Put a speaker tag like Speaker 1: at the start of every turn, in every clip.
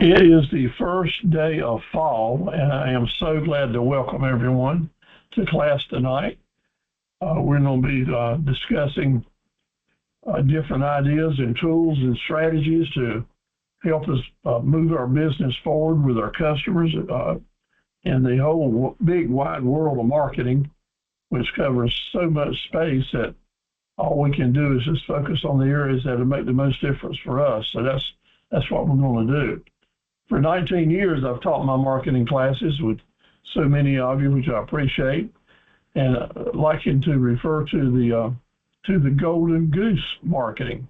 Speaker 1: It is the first day of fall, and I am so glad to welcome everyone to class tonight. We're going to be discussing different ideas and tools and strategies to help us move our business forward with our customers in the whole big wide world of marketing, which covers so much space that all we can do is just focus on the areas that will make the most difference for us. So that's what we're going to do. For 19 years, I've taught my marketing classes with so many of you, which I appreciate, and liking to refer to the Golden Goose marketing.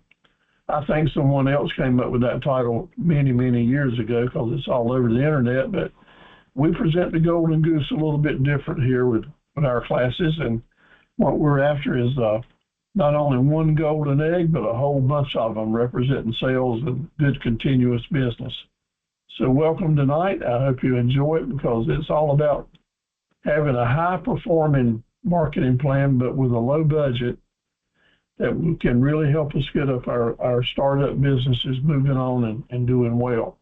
Speaker 1: I think someone else came up with that title many, many years ago because it's all over the internet, but we present the Golden Goose a little bit different here with our classes, and what we're after is not only one golden egg, but a whole bunch of them representing sales and good continuous business. So welcome tonight. I hope you enjoy it because it's all about having a high-performing marketing plan, but with a low budget that can really help us get up our startup businesses moving on and doing well.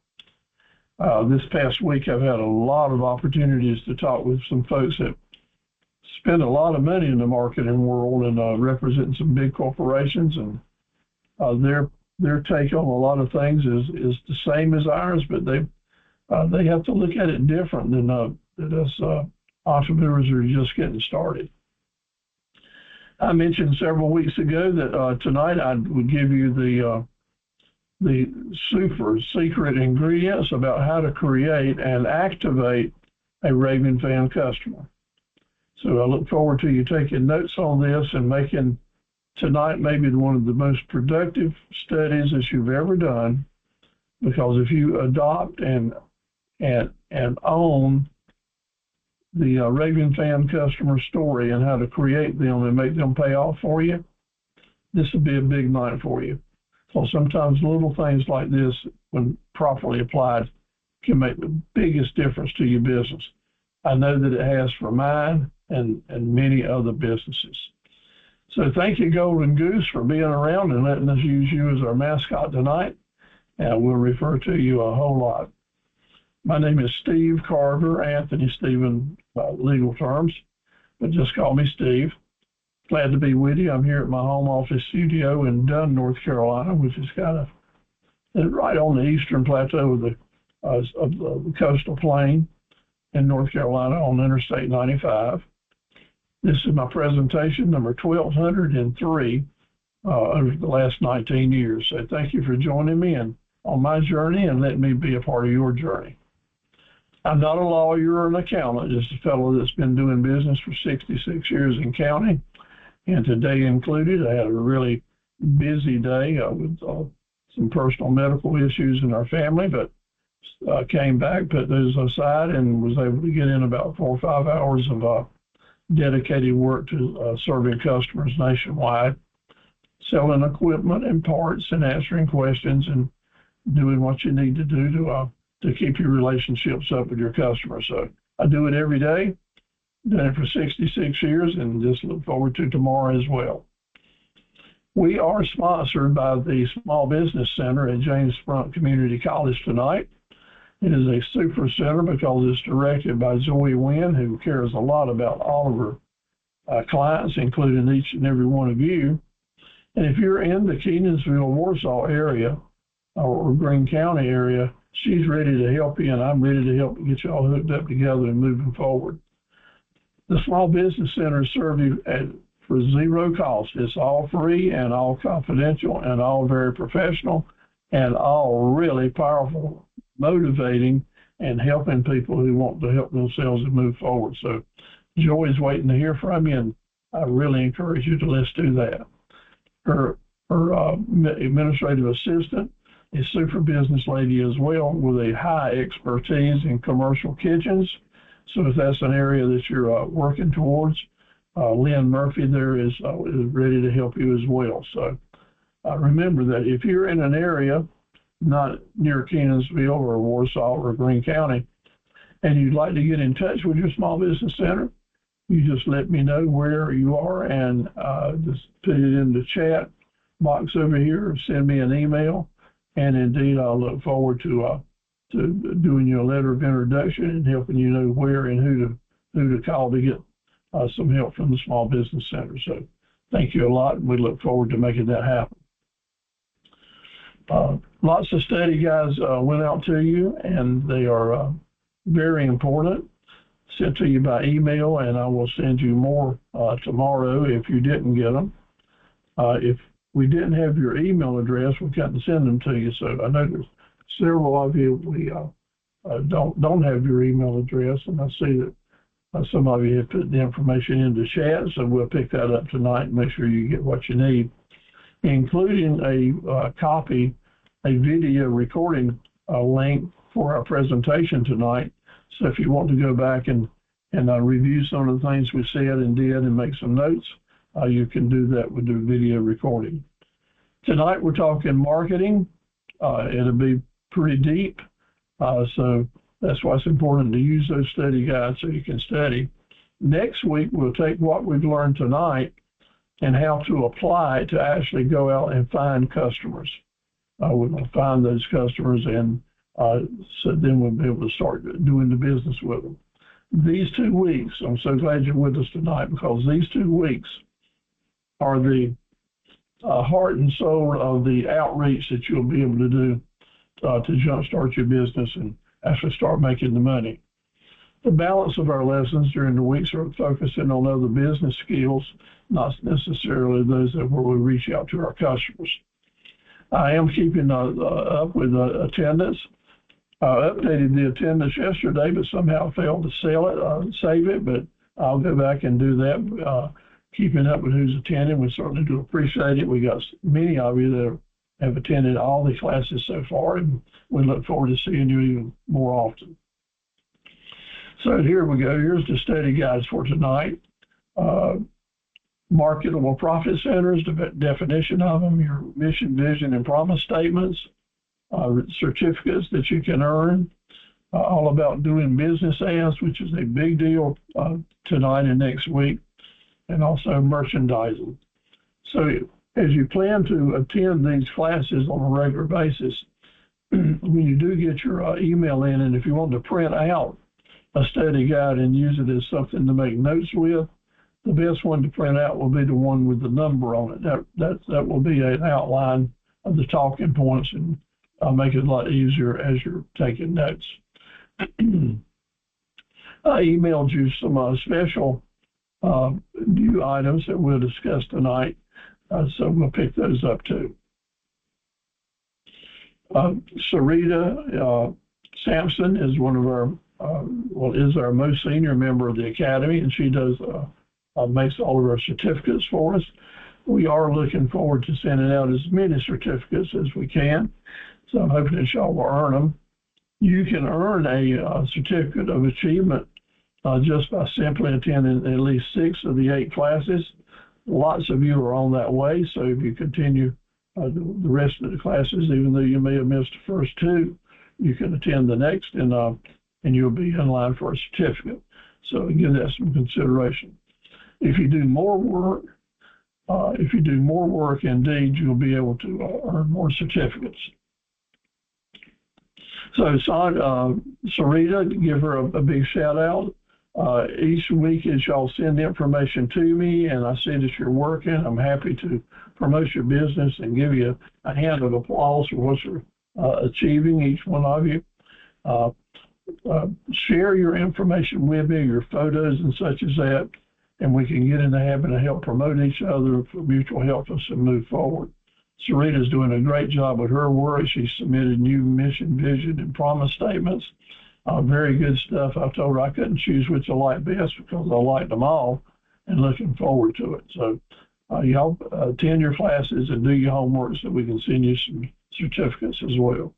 Speaker 1: This past week, I've had a lot of opportunities to talk with some folks that spend a lot of money in the marketing world and represent some big corporations, and their take on a lot of things is the same as ours, but they have to look at it different than us entrepreneurs who are just getting started. I mentioned several weeks ago that tonight I would give you the super secret ingredients about how to create and activate a raving fan customer. So I look forward to you taking notes on this and making tonight maybe one of the most productive studies that you've ever done, because if you adopt and own the raving fan customer story and how to create them and make them pay off for you, this will be a big night for you. So sometimes little things like this, when properly applied, can make the biggest difference to your business. I know that it has for mine and many other businesses. So thank you, Golden Goose, for being around and letting us use you as our mascot tonight. And we'll refer to you a whole lot. My name is Steve Carver, Anthony Stephen legal terms, but just call me Steve. Glad to be with you. I'm here at my home office studio in Dunn, North Carolina, which is kind of right on the eastern plateau of the coastal plain in North Carolina on Interstate 95. This is my presentation, number 1203, over the last 19 years. So thank you for joining me on my journey and letting me be a part of your journey. I'm not a lawyer or an accountant, just a fellow that's been doing business for 66 years in counting, and today included. I had a really busy day with some personal medical issues in our family, but came back, put those aside, and was able to get in about 4 or 5 hours of dedicated work to serving customers nationwide, selling equipment and parts and answering questions and doing what you need to do to keep your relationships up with your customers. So I do it every day, done it for 66 years, and just look forward to tomorrow as well. We are sponsored by the Small Business Center at James Sprunk Community College tonight. It is a super center because it's directed by Zoe Wynn, who cares a lot about all of her clients, including each and every one of you. And if you're in the Kenansville, Warsaw area or Greene County area, she's ready to help you, and I'm ready to help get you all hooked up together and moving forward. The Small Business Center serves you for zero cost. It's all free and all confidential and all very professional and all really powerful, motivating, and helping people who want to help themselves and move forward. So Joy's waiting to hear from you, and I really encourage you to let's do that. Her administrative assistant is super business lady as well, with a high expertise in commercial kitchens. So if that's an area that you're working towards, Lynn Murphy there is ready to help you as well. So remember that if you're in an area not near Kenansville or Warsaw or Greene County, and you'd like to get in touch with your Small Business Center, you just let me know where you are and just put it in the chat box over here, or send me an email, and indeed I'll look forward to to doing you a letter of introduction and helping you know where and who to call to get some help from the Small Business Center. So thank you a lot, and we look forward to making that happen. Lots of study guides went out to you, and they are very important, sent to you by email, and I will send you more tomorrow if you didn't get them. If we didn't have your email address, we couldn't send them to you. So I know there's several of you we don't have your email address, and I see that some of you have put the information in the chat, so we'll pick that up tonight and make sure you get what you need, including a video recording link for our presentation tonight. So if you want to go back and review some of the things we said and did and make some notes, you can do that with the video recording. Tonight we're talking marketing. It'll be pretty deep, so that's why it's important to use those study guides so you can study. Next week we'll take what we've learned tonight and how to apply it to actually go out and find customers. We're going to find those customers, and so then we'll be able to start doing the business with them. These 2 weeks, I'm so glad you're with us tonight, because these 2 weeks are the heart and soul of the outreach that you'll be able to do to jumpstart your business and actually start making the money. The balance of our lessons during the weeks are focusing on other business skills, not necessarily those that where we reach out to our customers. I am keeping up with attendance. I updated the attendance yesterday, but somehow failed to save it, but I'll go back and do that. Keeping up with who's attending, we certainly do appreciate it. We got many of you that have attended all the classes so far, and we look forward to seeing you even more often. So here we go. Here's the study guides for tonight. Marketable profit centers, the definition of them, your mission, vision, and promise statements, certificates that you can earn, all about doing business ads, which is a big deal tonight and next week, and also merchandising. So as you plan to attend these classes on a regular basis, when you do get your email in, and if you want to print out a study guide and use it as something to make notes with, the best one to print out will be the one with the number on it. That will be an outline of the talking points, and make it a lot easier as you're taking notes. I emailed you some special new items that we'll discuss tonight, so we'll pick those up too. Sarita Sampson is one of our, is our most senior member of the Academy, and she does makes all of our certificates for us. We are looking forward to sending out as many certificates as we can, so I'm hoping that y'all will earn them. You can earn a certificate of achievement just by simply attending at least 6 of the 8 classes. Lots of you are on that way, so if you continue the rest of the classes, even though you may have missed the first 2, you can attend the next, and you'll be in line for a certificate. So give that some consideration. If you do more work, indeed, you'll be able to earn more certificates. So Sarita, give her a big shout out. Each week as y'all send information to me and I see that you're working, I'm happy to promote your business and give you a hand of applause for what you're achieving, each one of you. Share your information with me, your photos and such as that, and we can get in the habit of help promote each other for mutual help us and move forward. Sarita's doing a great job with her work. She submitted new mission, vision, and promise statements. Very good stuff. I told her I couldn't choose which I like best because I liked them all, and looking forward to it. So y'all attend your classes and do your homework so we can send you some certificates as well.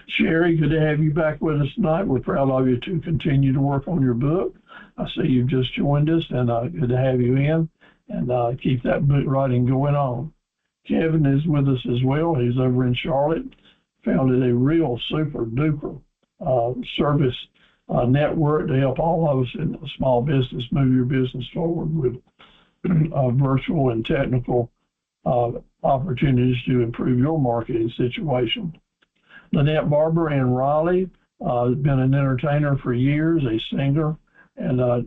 Speaker 1: Sherry, good to have you back with us tonight. We're proud of you to continue to work on your book. I see you've just joined us, and good to have you in, and keep that book writing going on. Kevin is with us as well. He's over in Charlotte. Founded a real super duper service network to help all of us in the small business move your business forward with virtual and technical opportunities to improve your marketing situation. Lynette Barber in Raleigh has been an entertainer for years, a singer, and a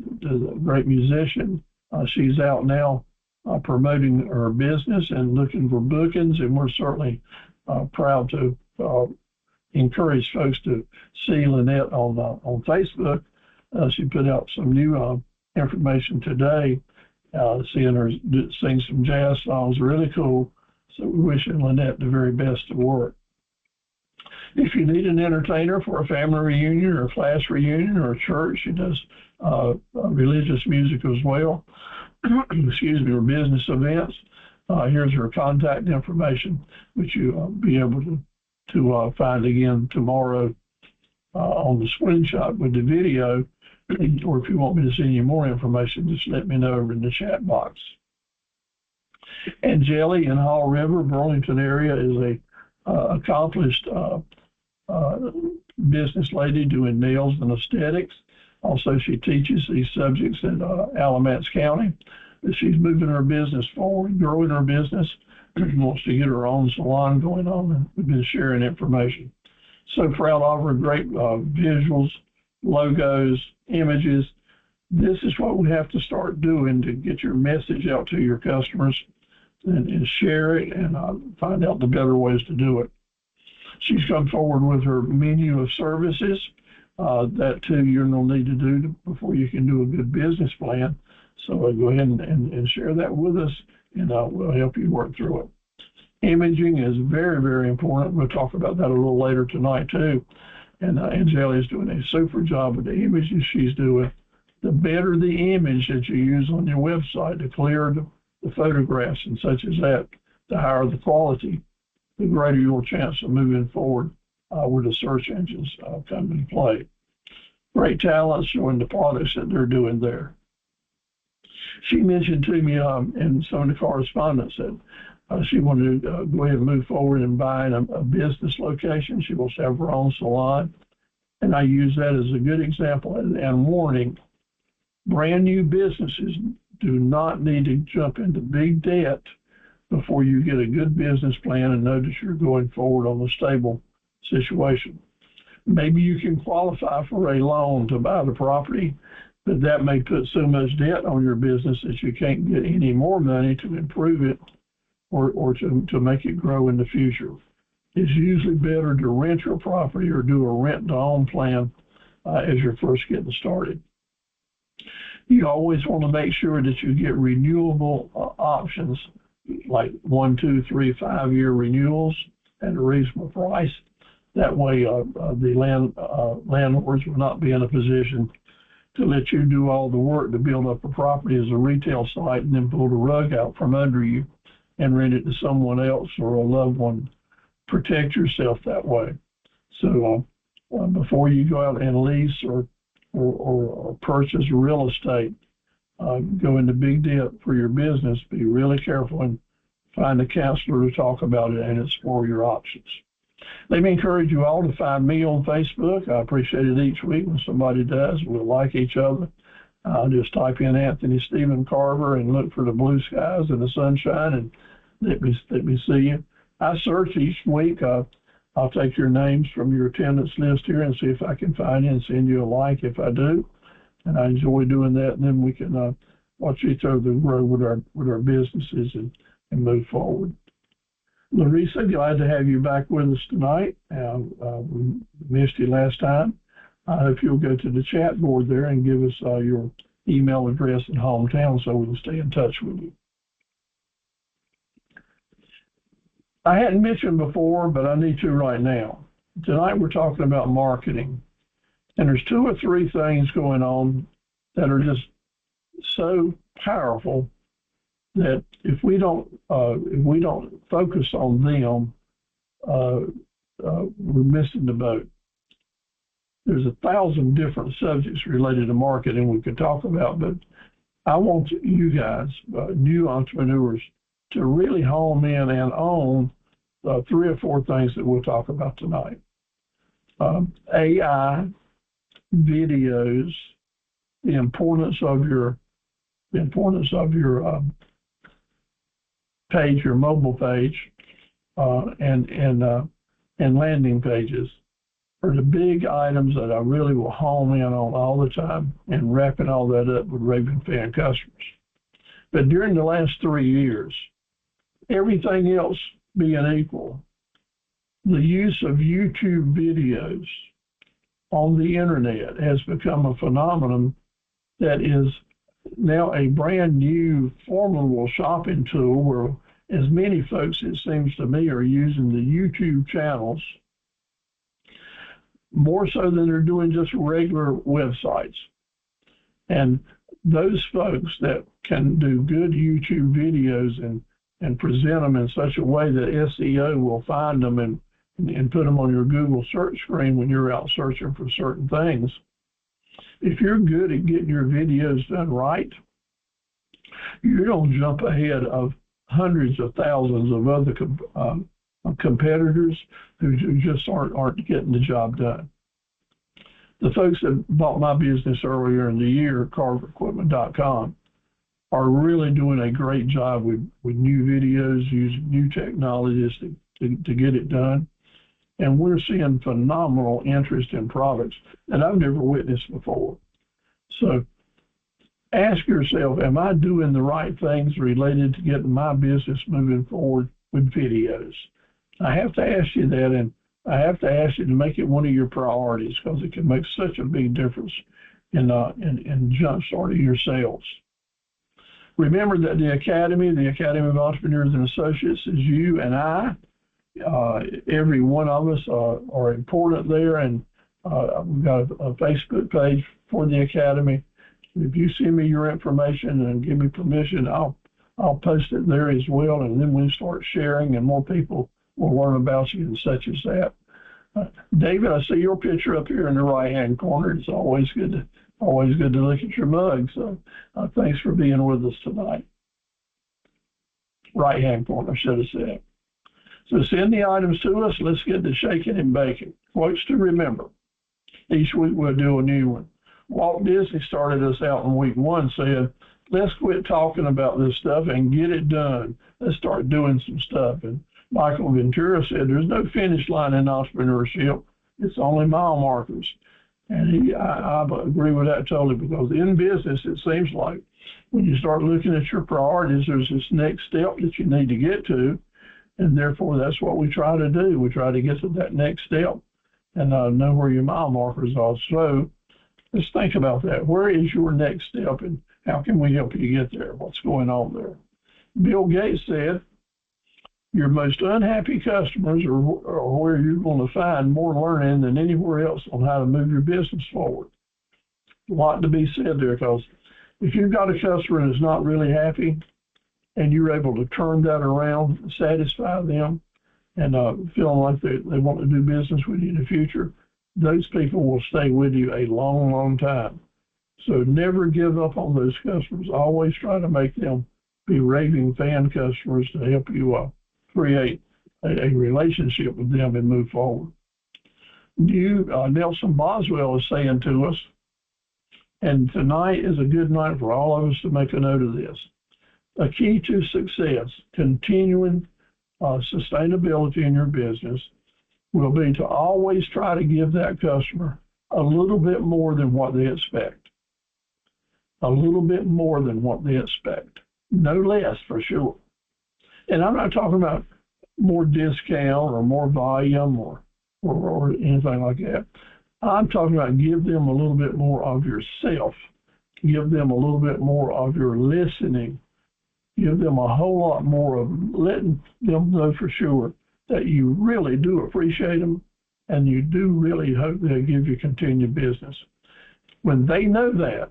Speaker 1: great musician. She's out now promoting her business and looking for bookings, and we're certainly proud to encourage folks to see Lynette on Facebook. She put out some new information today, seeing her sing some jazz songs, really cool. So we're wishing Lynette the very best of work. If you need an entertainer for a family reunion or a class reunion or a church, she does religious music as well, excuse me, or business events. Here's her contact information, which you'll be able to find again tomorrow on the screenshot with the video. Or if you want me to send you more information, just let me know over in the chat box. Angeli in Hall River, Burlington area, is a accomplished business lady doing nails and aesthetics. Also, she teaches these subjects in Alamance County. She's moving her business forward, growing her business, wants to get her own salon going on, and we've been sharing information. So proud of her, great visuals, logos, images. This is what we have to start doing to get your message out to your customers and share it and find out the better ways to do it. She's come forward with her menu of services. That too you're going to need to do before you can do a good business plan. So go ahead and share that with us, and we'll help you work through it. Imaging is very, very important. We'll talk about that a little later tonight too. And Angeli is doing a super job with the images she's doing. The better the image that you use on your website, the clearer the photographs and such as that, the higher the quality, the greater your chance of moving forward where the search engines come into play. Great talent showing the products that they're doing there. She mentioned to me in some of the correspondence that she wanted to go ahead and move forward and buying a business location. She wants to have her own salon. And I use that as a good example and warning. Brand new businesses do not need to jump into big debt before you get a good business plan and know that you're going forward on a stable situation. Maybe you can qualify for a loan to buy the property, but that may put so much debt on your business that you can't get any more money to improve it or to make it grow in the future. It's usually better to rent your property or do a rent-to-own plan as you're first getting started. You always want to make sure that you get renewable options like 1, 2, 3, 5-year renewals at a reasonable price. That way the landlords will not be in a position to let you do all the work to build up a property as a retail site and then pull the rug out from under you and rent it to someone else or a loved one. Protect yourself that way. So before you go out and lease or purchase real estate, go into big debt for your business, be really careful and find a counselor to talk about it and explore your options. Let me encourage you all to find me on Facebook. I appreciate it each week when somebody does. We'll like each other. Just type in Anthony Stephen Carver and look for the blue skies and the sunshine and let me see you. I search each week. I'll take your names from your attendance list here and see if I can find you and send you a like if I do. And I enjoy doing that. And then we can watch each other grow with our businesses and move forward. Larissa, glad to have you back with us tonight. We missed you last time. I hope you'll go to the chat board there and give us your email address and hometown so we can stay in touch with you. I hadn't mentioned before, but I need to right now. Tonight we're talking about marketing. And there's 2 or 3 things going on that are just so powerful that if we don't focus on them, we're missing the boat. There's 1,000 different subjects related to marketing we could talk about, but I want you guys, new entrepreneurs, to really hone in and own 3 or 4 things that we'll talk about tonight. AI, videos, the importance of your page, your mobile page, and and landing pages are the big items that I really will home in on all the time and wrapping all that up with Raving Fan customers. But during the last 3 years, everything else being equal, the use of YouTube videos on the internet has become a phenomenon that is now a brand new formidable shopping tool where as many folks, it seems to me, are using the YouTube channels more so than they're doing just regular websites. And those folks that can do good YouTube videos and present them in such a way that SEO will find them and put them on your Google search screen when you're out searching for certain things. If you're good at getting your videos done right, you don't jump ahead of hundreds of thousands of other competitors who just aren't getting the job done. The folks that bought my business earlier in the year, carverequipment.com, are really doing a great job with new videos, using new technologies to get it done. And we're seeing phenomenal interest in products that I've never witnessed before. So ask yourself, am I doing the right things related to getting my business moving forward with videos? I have to ask you that, and I have to ask you to make it one of your priorities because it can make such a big difference in jump-starting your sales. Remember that the Academy of Entrepreneurs and Associates, is you and I. Every one of us are important there, and we've got a Facebook page for the Academy. If you send me your information and give me permission, I'll post it there as well, and then we'll start sharing, and more people will learn about you and such as that. David, I see your picture up here in the right-hand corner. It's always good to look at your mug. So thanks for being with us tonight. Right-hand corner, should have said. So send the items to us. Let's get to shaking and baking. Quotes to remember. Each week we'll do a new one. Walt Disney started us out in week 1 saying, let's quit talking about this stuff and get it done. Let's start doing some stuff. And Michael Ventura said, there's no finish line in entrepreneurship. It's only mile markers. And I agree with that totally, because in business, it seems like when you start looking at your priorities, there's this next step that you need to get to. And therefore, that's what we try to do. We try to get to that next step and know where your mile markers are. So let's think about that. Where is your next step, and how can we help you get there? What's going on there? Bill Gates said, your most unhappy customers are where you're going to find more learning than anywhere else on how to move your business forward. A lot to be said there, because if you've got a customer that's not really happy and you're able to turn that around, satisfy them, and feeling like they want to do business with you in the future, those people will stay with you a long, long time. So never give up on those customers. Always try to make them be raving fan customers to help you create a relationship with them and move forward. Nelson Boswell is saying to us, and tonight is a good night for all of us to make a note of this. A key to success, continuing sustainability in your business, will be to always try to give that customer a little bit more than what they expect. A little bit more than what they expect. No less, for sure. And I'm not talking about more discount or more volume or anything like that. I'm talking about give them a little bit more of yourself. Give them a little bit more of your listening. Give them a whole lot more of letting them know for sure that you really do appreciate them and you do really hope they'll give you continued business. When they know that,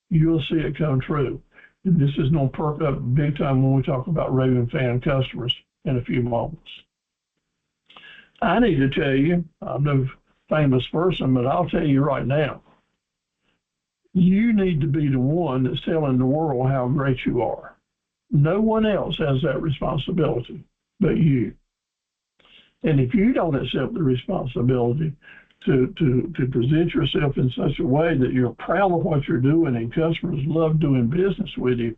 Speaker 1: you'll see it come true. And this is going to perk up big time when we talk about raving fan customers in a few moments. I need to tell you, I'm no famous person, but I'll tell you right now, you need to be the one that's telling the world how great you are. No one else has that responsibility but you. And if you don't accept the responsibility to present yourself in such a way that you're proud of what you're doing and customers love doing business with you,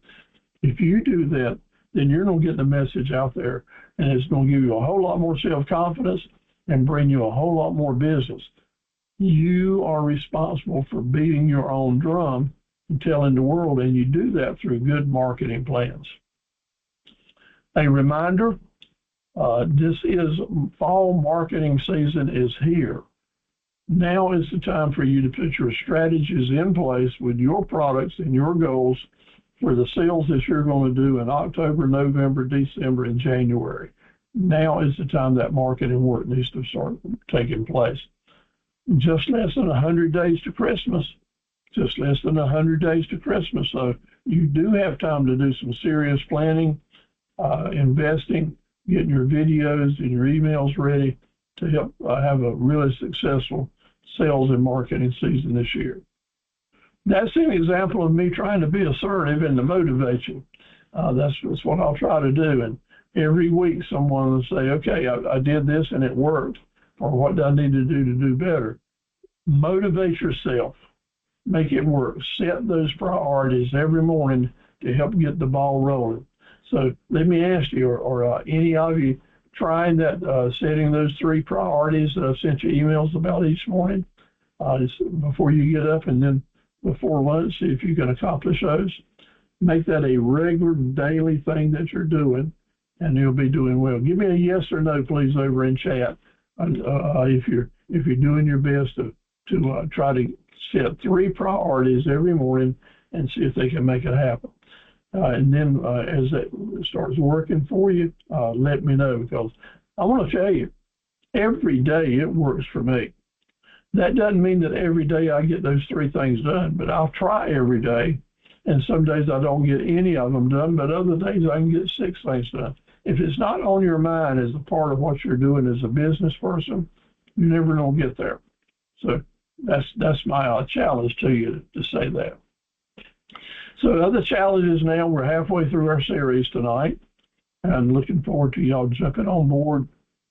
Speaker 1: if you do that, then you're going to get the message out there, and it's going to give you a whole lot more self-confidence, and bring you a whole lot more business. You are responsible for beating your own drum and telling the world, and you do that through good marketing plans. A reminder, this is fall marketing season is here. Now is the time for you to put your strategies in place with your products and your goals for the sales that you're going to do in October, November, December, and January. Now is the time that marketing work needs to start taking place. Just less than 100 days to Christmas. Just less than 100 days to Christmas. So you do have time to do some serious planning, investing, getting your videos and your emails ready to help have a really successful sales and marketing season this year. That's an example of me trying to be assertive and to motivate you. That's what I'll try to do. And every week someone will say, okay, I did this and it worked. Or what do I need to do better? Motivate yourself. Make it work. Set those priorities every morning to help get the ball rolling. So let me ask you, are any of you trying that, setting those 3 priorities that I've sent you emails about each morning before you get up and then before lunch, see if you can accomplish those? Make that a regular daily thing that you're doing, and you'll be doing well. Give me a yes or no, please, over in chat. If you're doing your best to try to set 3 priorities every morning and see if they can make it happen. And then as that starts working for you, let me know, because I want to tell you, every day it works for me. That doesn't mean that every day I get those 3 things done, but I'll try every day. And some days I don't get any of them done, but other days I can get 6 things done. If it's not on your mind as a part of what you're doing as a business person, you're never going to get there. So that's my challenge to you to say that. So other challenges now, we're halfway through our series tonight, and looking forward to y'all jumping on board,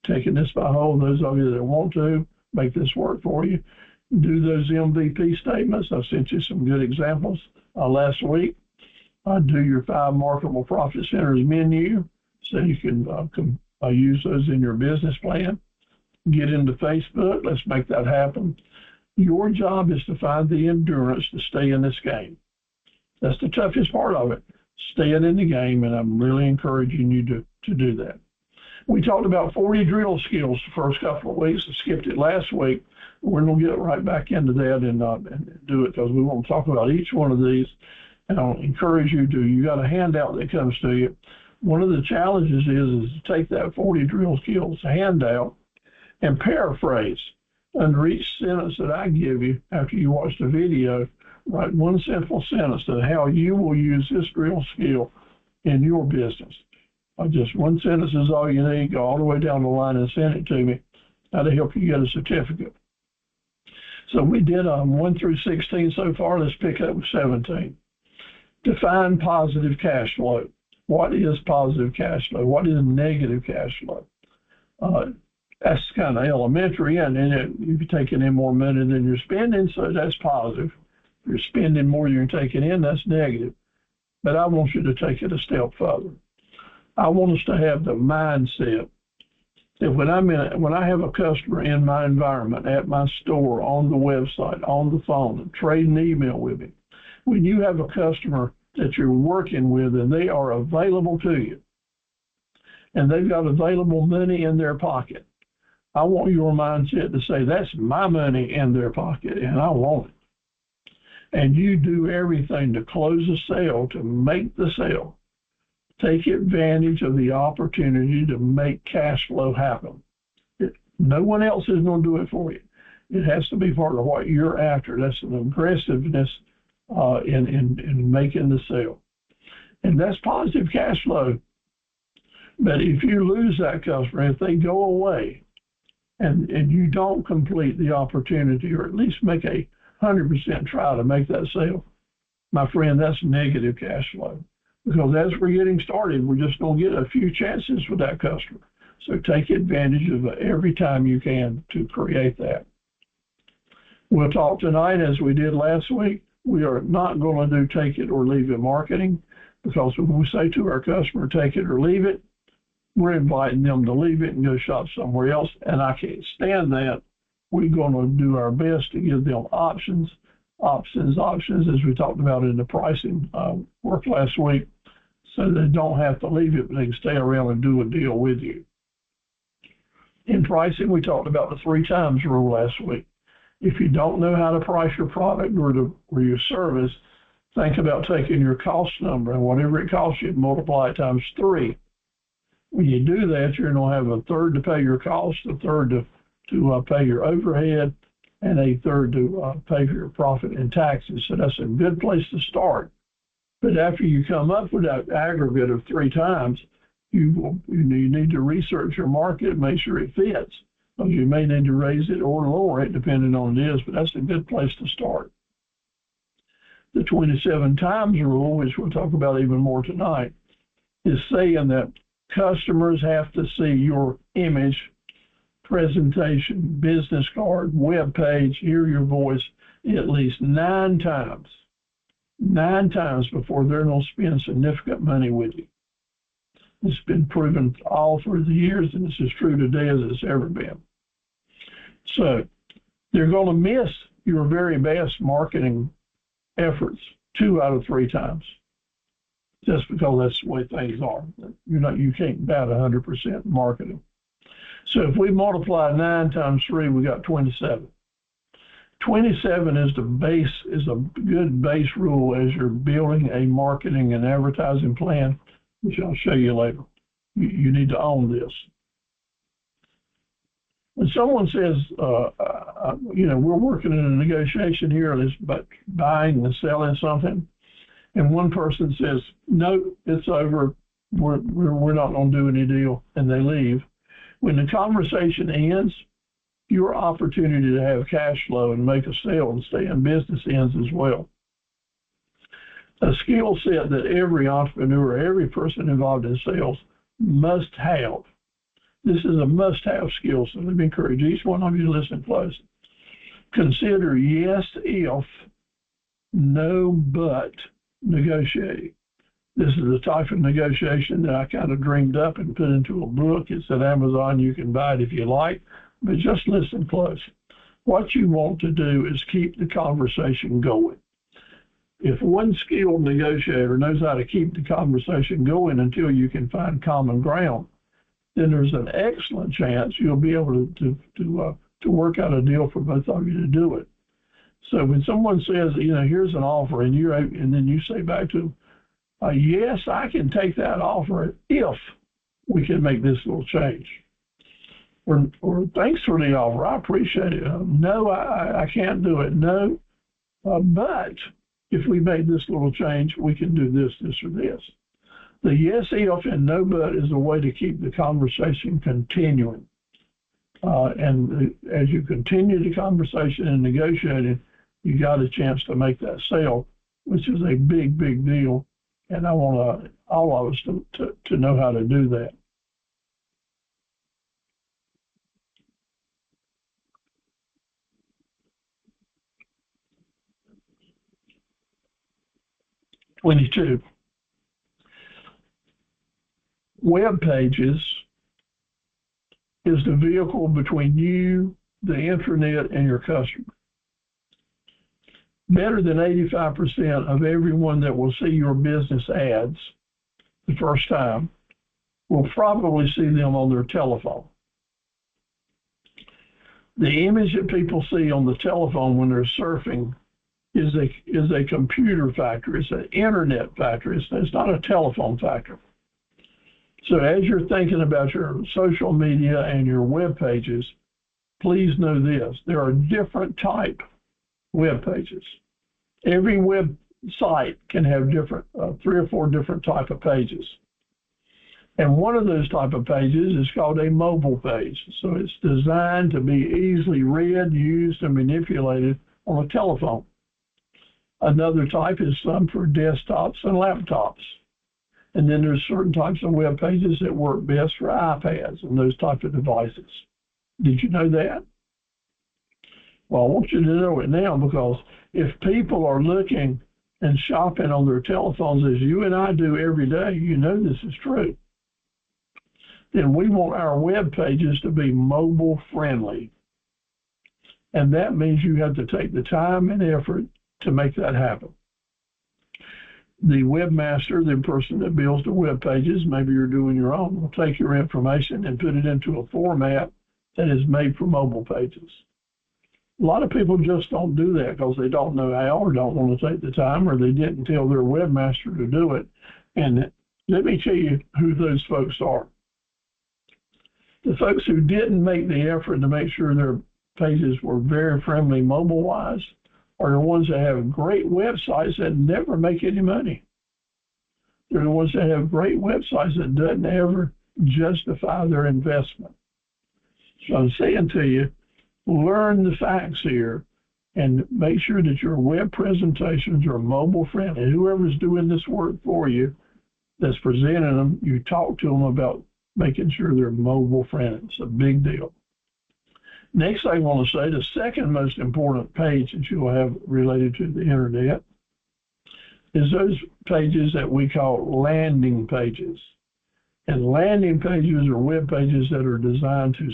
Speaker 1: taking this by hold. Those of you that want to make this work for you, do those MVP statements. I sent you some good examples last week. Do your 5 marketable profit centers menu so you can use those in your business plan. Get into Facebook. Let's make that happen. Your job is to find the endurance to stay in this game. That's the toughest part of it, staying in the game, and I'm really encouraging you to do that. We talked about 40 drill skills the first couple of weeks. I skipped it last week. We're going to get right back into that and do it, because we want to talk about each one of these. And I'll encourage you to. You got a handout that comes to you. One of the challenges is to take that 40 drill skills handout and paraphrase under each sentence that I give you after you watch the video. Write one simple sentence of how you will use this drill skill in your business. Just one sentence is all you need. Go all the way down the line and send it to me. That'll help you get a certificate. So we did 1 through 16 so far. Let's pick up with 17. Define positive cash flow. What is positive cash flow? What is negative cash flow? That's kind of elementary, and you're taking in more money than you're spending, so that's positive. If you're spending more than you're taking in, that's negative. But I want you to take it a step further. I want us to have the mindset that when I have a customer in my environment, at my store, on the website, on the phone, trading email with me, when you have a customer that you're working with and they are available to you, and they've got available money in their pocket, I want your mindset to say, that's my money in their pocket, and I want it. And you do everything to close the sale, to make the sale. Take advantage of the opportunity to make cash flow happen. No one else is going to do it for you. It has to be part of what you're after. That's an aggressiveness in making the sale. And that's positive cash flow. But if you lose that customer, if they go away and you don't complete the opportunity, or at least make 100% try to make that sale, my friend, that's negative cash flow. Because as we're getting started, we're just going to get a few chances with that customer. So take advantage of every time you can to create that. We'll talk tonight, as we did last week. We are not going to do take it or leave it marketing, because when we say to our customer, take it or leave it, we're inviting them to leave it and go shop somewhere else, and I can't stand that. We're going to do our best to give them options, as we talked about in the pricing work last week, so they don't have to leave it, but they can stay around and do a deal with you. In pricing, we talked about the 3 times rule last week. If you don't know how to price your product or your service, think about taking your cost number and whatever it costs you, multiply it times 3. When you do that, you're going to have a third to pay your cost, a third to pay your overhead, and a third to pay for your profit and taxes. So that's a good place to start. But after you come up with that aggregate of 3 times, you need to research your market, make sure it fits. Because you may need to raise it or lower it depending on it is, but that's a good place to start. The 27 times rule, which we'll talk about even more tonight, is saying that customers have to see your image, presentation, business card, web page, hear your voice at least 9 times. 9 times before they're going to spend significant money with you. It's been proven all through the years, and it's as true today as it's ever been. So they're going to miss your very best marketing efforts 2 out of 3 times, just because that's the way things are. You can't bat 100% marketing. So if we multiply 9 times 3, we got 27. 27 is a good base rule as you're building a marketing and advertising plan, which I'll show you later. You need to own this. When someone says, we're working in a negotiation here, it's about buying and selling something, and one person says, no, it's over, we're not going to do any deal, and they leave. When the conversation ends, your opportunity to have cash flow and make a sale and stay in business ends as well. A skill set that every entrepreneur, every person involved in sales must have. This is a must-have skill, so let me encourage each one of you to listen close. Consider yes if, no but negotiating. This is the type of negotiation that I kind of dreamed up and put into a book. It's at Amazon. You can buy it if you like, but just listen close. What you want to do is keep the conversation going. If one skilled negotiator knows how to keep the conversation going until you can find common ground, then there's an excellent chance you'll be able to work out a deal for both of you to do it. So when someone says, here's an offer, and then you say back to them, yes, I can take that offer if we can make this little change. Or thanks for the offer, I appreciate it. No, I can't do it. No, but if we made this little change, we can do this, this, or this. The yes, if, and no, but is a way to keep the conversation continuing. And as you continue the conversation and negotiating, you got a chance to make that sale, which is a big, big deal. And I want all of us to know how to do that. #22. Web pages is the vehicle between you, the internet, and your customer. Better than 85% of everyone that will see your business ads the first time will probably see them on their telephone. The image that people see on the telephone when they're surfing is a computer factor. It's an internet factor. It's not a telephone factor. So as you're thinking about your social media and your web pages, please know this. There are different type web pages. Every website can have different 3 or 4 different type of pages. And one of those type of pages is called a mobile page. So it's designed to be easily read, used, and manipulated on a telephone. Another type is some for desktops and laptops. And then there's certain types of web pages that work best for iPads and those types of devices. Did you know that? Well, I want you to know it now, because if people are looking and shopping on their telephones as you and I do every day, you know this is true. then we want our web pages to be mobile friendly. And that means you have to take the time and effort to make that happen. The webmaster, the person that builds the web pages, maybe you're doing your own, will take your information and put it into a format that is made for mobile pages. A lot of people just don't do that because they don't know how or don't want to take the time, or they didn't tell their webmaster to do it. And let me tell you who those folks are. The folks who didn't make the effort to make sure their pages were very friendly mobile-wise are the ones that have great websites that never make any money. They're the ones that have great websites that doesn't ever justify their investment. So I'm saying to you, learn the facts here and make sure that your web presentations are mobile friendly. Whoever's doing this work for you, that's presenting them, you talk to them about making sure they're mobile friendly. It's a big deal. Next thing I want to say, the second most important page that you'll have related to the internet is those pages that we call landing pages. And landing pages are web pages that are designed to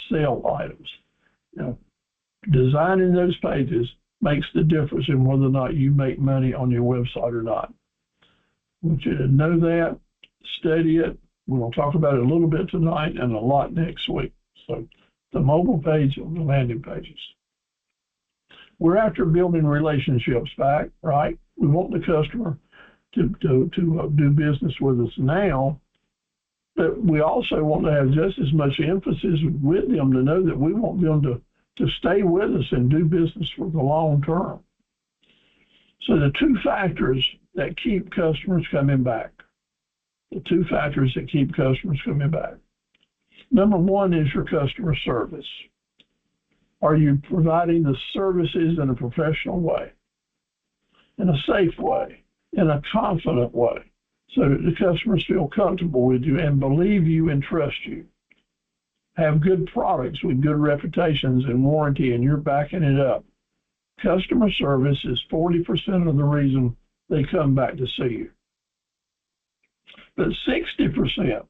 Speaker 1: sell items. Now, designing those pages makes the difference in whether or not you make money on your website or not. I want you to know that, study it. We're going to talk about it a little bit tonight and a lot next week. So the mobile page and the landing pages. We're after building relationships back, right? We want the customer to do business with us now, but we also want to have just as much emphasis with them to know that we want them to stay with us and do business for the long term. So the two factors that keep customers coming back, Number one is your customer service. Are you providing the services in a professional way, in a safe way, in a confident way, so that the customers feel comfortable with you and believe you and trust you? Have good products with good reputations and warranty, and you're backing it up. Customer service is 40% of the reason they come back to see you. But 60%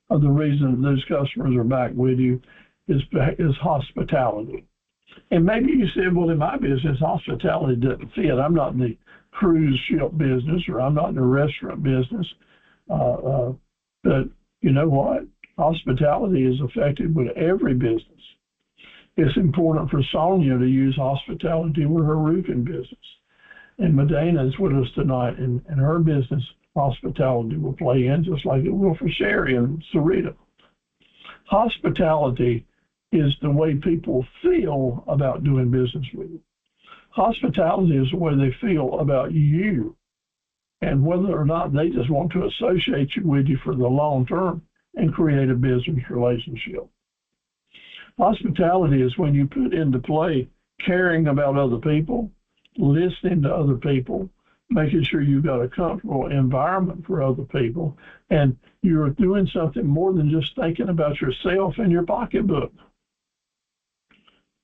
Speaker 1: of the reason those customers are back with you is hospitality. And maybe you said, well, in my business, hospitality doesn't fit. I'm not in the cruise ship business, or I'm not in the restaurant business. But you know what? Hospitality is affected with every business. It's important for Sonia to use hospitality with her roofing business. And Medina is with us tonight, and her business, hospitality, will play in just like it will for Sherry and Sarita. Hospitality is the way people feel about doing business with you. Hospitality is the way they feel about you, and whether or not they just want to associate you with you for the long term and create a business relationship. Hospitality is when you put into play caring about other people, listening to other people, making sure you've got a comfortable environment for other people, and you're doing something more than just thinking about yourself and your pocketbook.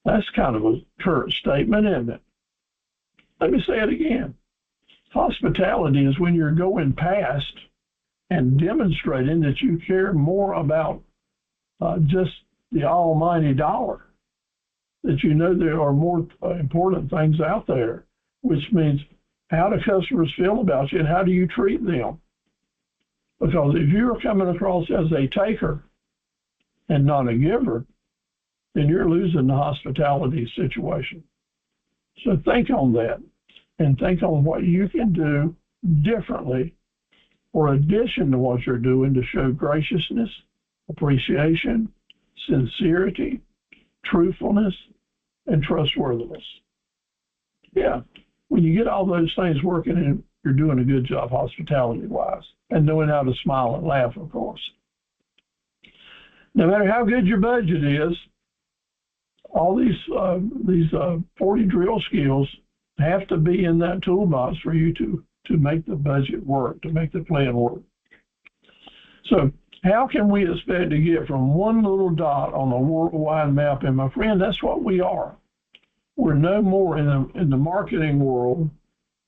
Speaker 1: That's kind of a curt statement, isn't it? Let me say it again. Hospitality is when you're going past and demonstrating that you care more about just the almighty dollar, that you know there are more important things out there, which means how do customers feel about you and how do you treat them? Because if you're coming across as a taker and not a giver, then you're losing the hospitality situation. So think on that, and think on what you can do differently or addition to what you're doing to show graciousness, appreciation, sincerity, truthfulness, and trustworthiness. Yeah, when you get all those things working, and you're doing a good job hospitality-wise, and knowing how to smile and laugh, of course. No matter how good your budget is, all these 40 drill skills have to be in that toolbox for you to make the budget work, to make the plan work. So how can we expect to get from one little dot on a worldwide map? And my friend, that's what we are. We're no more in the marketing world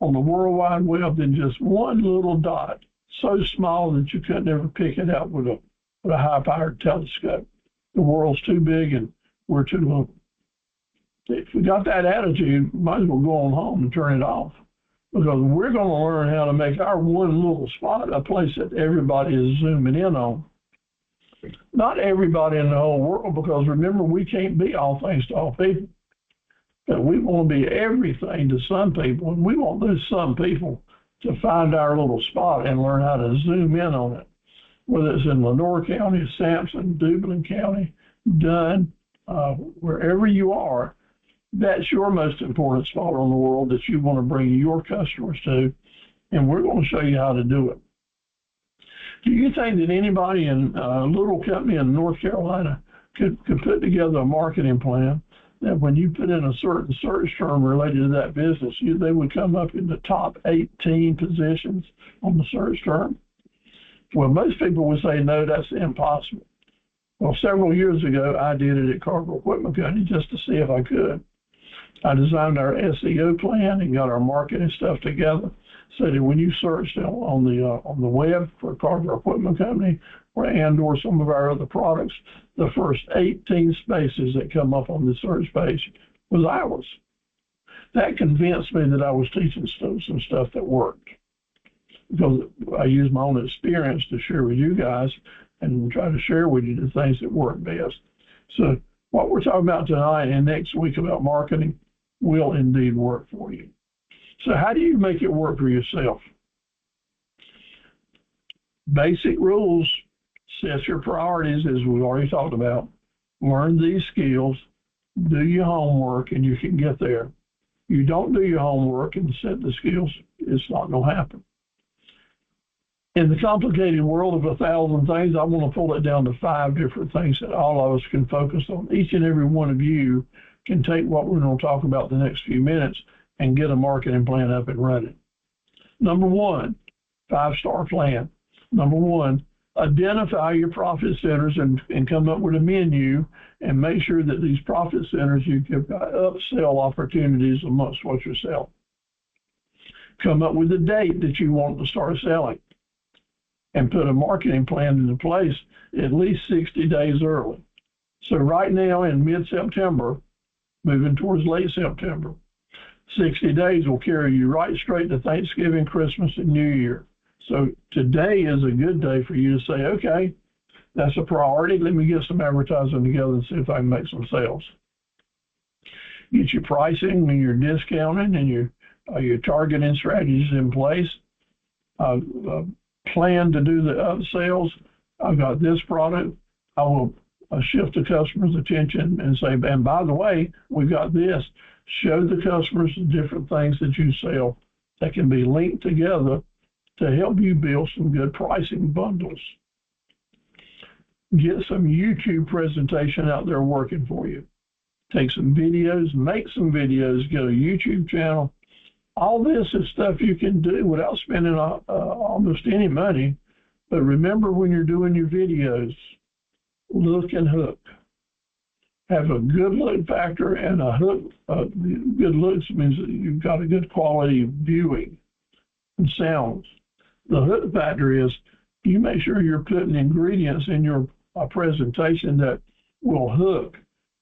Speaker 1: on the World Wide Web than just one little dot so small that you couldn't ever pick it up with a high-powered telescope. The world's too big and we're too little. If we got that attitude, we might as well go on home and turn it off, because we're going to learn how to make our one little spot a place that everybody is zooming in on. Not everybody in the whole world, because remember, we can't be all things to all people. But we want to be everything to some people, and we want those some people to find our little spot and learn how to zoom in on it. Whether it's in Lenore County, Sampson, Dublin County, Dunn, wherever you are, that's your most important spot on the world that you want to bring your customers to, and we're going to show you how to do it. Do you think that anybody in a little company in North Carolina could put together a marketing plan that when you put in a certain search term related to that business, they would come up in the top 18 positions on the search term? Well, most people would say, no, that's impossible. Well, several years ago, I did it at Carver Equipment Company just to see if I could. I designed our SEO plan and got our marketing stuff together so that when you searched on the web for Carver Equipment Company or some of our other products, the first 18 spaces that come up on the search page was ours. That convinced me that I was teaching some stuff that worked, because I used my own experience to share with you guys and try to share with you the things that work best. So what we're talking about tonight and next week about marketing will indeed work for you. So how do you make it work for yourself? Basic rules: set your priorities, as we already talked about. Learn these skills, do your homework, and you can get there. You don't do your homework and set the skills, it's not going to happen. In the complicated world of 1,000 things, I want to pull it down to 5 different things that all of us can focus on. Each and every one of you can take what we're going to talk about the next few minutes and get a marketing plan up and running. Number 1, 5-star plan. Number 1, identify your profit centers and come up with a menu and make sure that these profit centers, you've got upsell opportunities amongst what you're selling. Come up with a date that you want to start selling and put a marketing plan into place at least 60 days early. So right now in mid-September, moving towards late September, 60 days will carry you right straight to Thanksgiving, Christmas, and New Year. So today is a good day for you to say, okay, that's a priority. Let me get some advertising together and see if I can make some sales. Get your pricing and your discounting and your targeting strategies in place. Plan to do the upsells. I've got this product. I will shift the customer's attention and say, and by the way, we've got this. Show the customers the different things that you sell that can be linked together to help you build some good pricing bundles. Get some YouTube presentation out there working for you. Take some videos, make some videos, get a YouTube channel. All this is stuff you can do without spending almost any money. But remember, when you're doing your videos, look and hook. Have a good look factor and a hook. Good looks means that you've got a good quality viewing and sounds. The hook factor is you make sure you're putting ingredients in your presentation that will hook,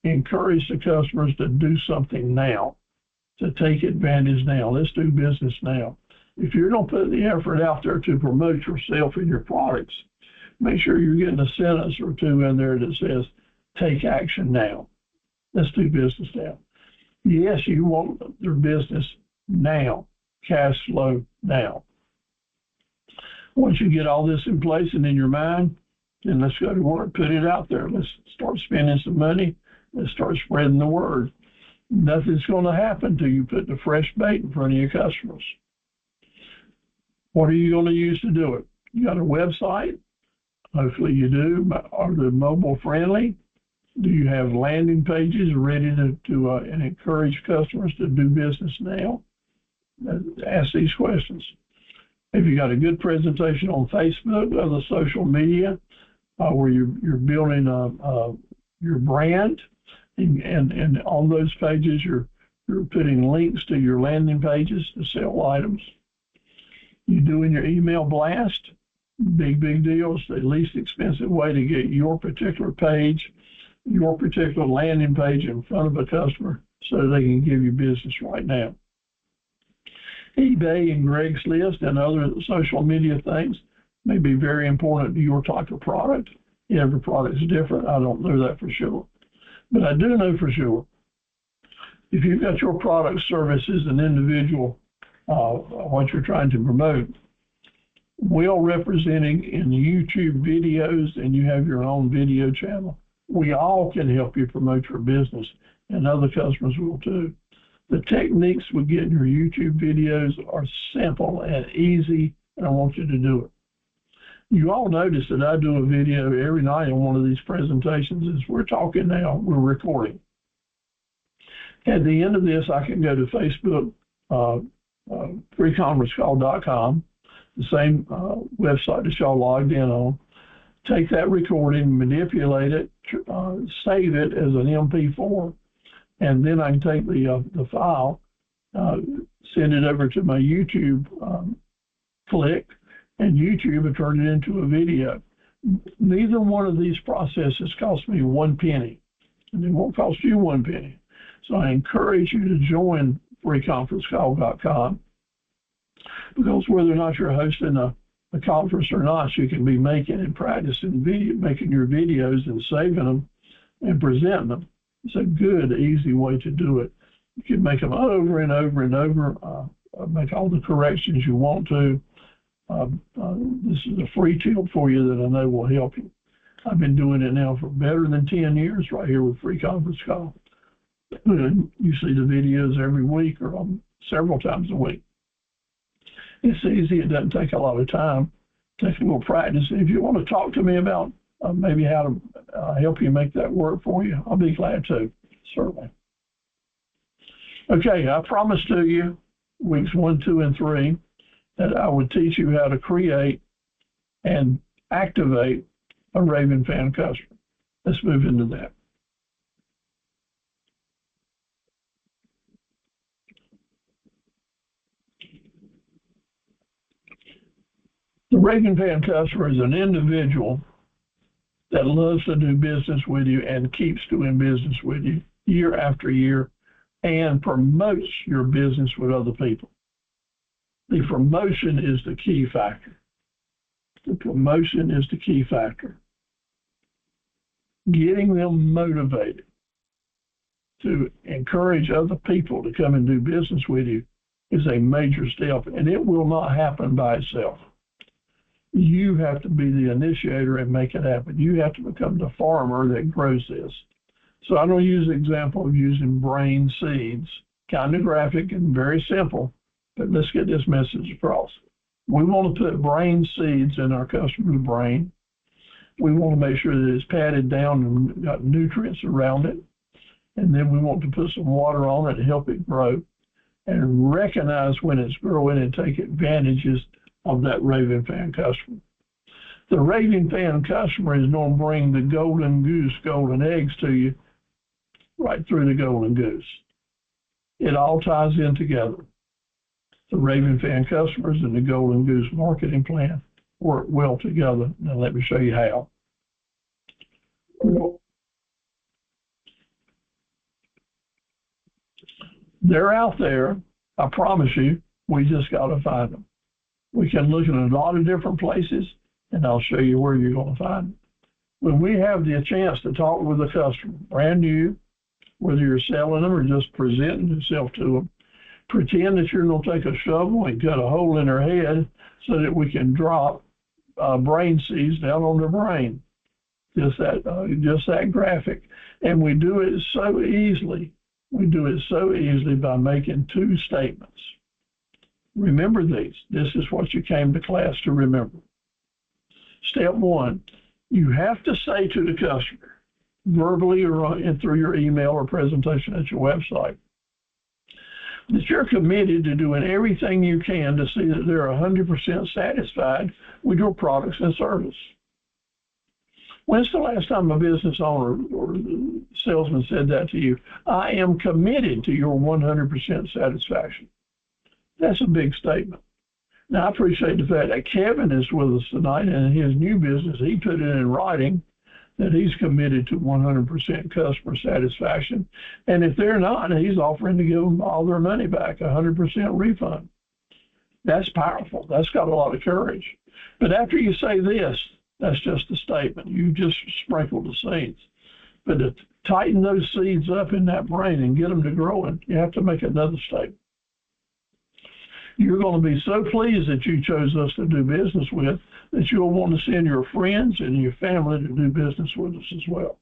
Speaker 1: encourage the customers to do something now, to take advantage now. Let's do business now. If you're going to put the effort out there to promote yourself and your products, make sure you're getting a sentence or two in there that says, take action now. Let's do business now. Yes, you want their business now, cash flow now. Once you get all this in place and in your mind, then let's go to work, put it out there. Let's start spending some money. Let's start spreading the word. Nothing's going to happen until you put the fresh bait in front of your customers. What are you going to use to do it? You got a website? Hopefully you do. Are they mobile friendly? Do you have landing pages ready to encourage customers to do business now? Ask these questions. Have you got a good presentation on Facebook, other social media, where you're building your brand, and on those pages you're putting links to your landing pages to sell items? You doing your email blast? Big deal. It's the least expensive way to get your particular page, your particular landing page in front of a customer so they can give you business right now. eBay and Craigslist and other social media things may be very important to your type of product. Every product is different. I don't know that for sure. But I do know for sure, if you've got your product, services, and individual, what you're trying to promote, well representing in YouTube videos, and you have your own video channel, we all can help you promote your business, and other customers will too. The techniques we get in your YouTube videos are simple and easy, and I want you to do it. You all notice that I do a video every night on one of these presentations. As we're talking now, we're recording. At the end of this, I can go to Facebook, freeconferencecall.com, the same website that y'all logged in on, take that recording, manipulate it, save it as an MP4, and then I can take the file, send it over to my YouTube click, and YouTube will turn it into a video. Neither one of these processes cost me 1 penny, and it won't cost you 1 penny. So I encourage you to join freeconferencecall.com, because whether or not you're hosting a conference or not, you can be making and practicing making your videos and saving them and presenting them. It's a good, easy way to do it. You can make them over and over and over, make all the corrections you want to. This is a free tip for you that I know will help you. I've been doing it now for better than 10 years right here with Free Conference Call. You see the videos every week or several times a week. It's easy. It doesn't take a lot of time. It takes a little practice. If you want to talk to me about maybe how to help you make that work for you, I'll be glad to, certainly. Okay, I promised to you weeks 1, 2, and 3 that I would teach you how to create and activate a raving fan customer. Let's move into that. The raving fan customer is an individual that loves to do business with you and keeps doing business with you year after year and promotes your business with other people. The promotion is the key factor. The promotion is the key factor. Getting them motivated to encourage other people to come and do business with you is a major step, and it will not happen by itself. You have to be the initiator and make it happen. You have to become the farmer that grows this. So I'm going to use the example of using brain seeds, kind of graphic and very simple, but let's get this message across. We want to put brain seeds in our customer's brain. We want to make sure that it's padded down and got nutrients around it. And then we want to put some water on it to help it grow and recognize when it's growing and take advantages of that raving fan customer. The raving fan customer is going to bring the golden goose, golden eggs to you right through the golden goose. It all ties in together. The raving fan customers and the Golden Goose Marketing Plan work well together. Now let me show you how. They're out there. I promise you, we just got to find them. We can look in a lot of different places, and I'll show you where you're going to find them. When we have the chance to talk with a customer, brand new, whether you're selling them or just presenting yourself to them, pretend that you're going to take a shovel and cut a hole in their head so that we can drop brain seeds down on their brain. Just that graphic. And we do it so easily. We do it so easily by making 2 statements. Remember these. This is what you came to class to remember. Step 1, you have to say to the customer, verbally or through your email or presentation at your website, that you're committed to doing everything you can to see that they're 100% satisfied with your products and service. When's the last time a business owner or salesman said that to you? I am committed to your 100% satisfaction. That's a big statement. Now, I appreciate the fact that Kevin is with us tonight, and in his new business, he put it in writing that he's committed to 100% customer satisfaction. And if they're not, he's offering to give them all their money back, 100% refund. That's powerful. That's got a lot of courage. But after you say this, that's just a statement. You just sprinkled the seeds. But to tighten those seeds up in that brain and get them to growing, you have to make another statement. You're going to be so pleased that you chose us to do business with that you'll want to send your friends and your family to do business with us as well.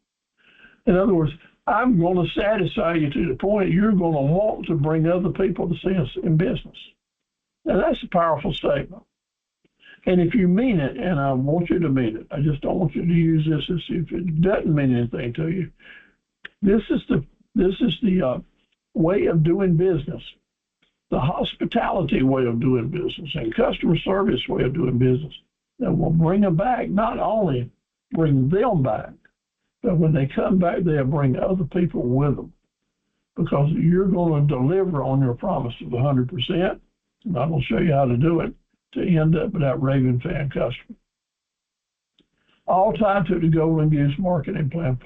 Speaker 1: In other words, I'm going to satisfy you to the point you're going to want to bring other people to see us in business. Now, that's a powerful statement. And if you mean it, and I want you to mean it, I just don't want you to use this as if it doesn't mean anything to you. This is the way of doing business. The hospitality way of doing business and customer service way of doing business that will bring them back, not only bring them back, but when they come back, they'll bring other people with them because you're going to deliver on your promise of 100%. And I'm going to show you how to do it to end up with that raving fan customer. All tied to the Golden Goose Marketing Plan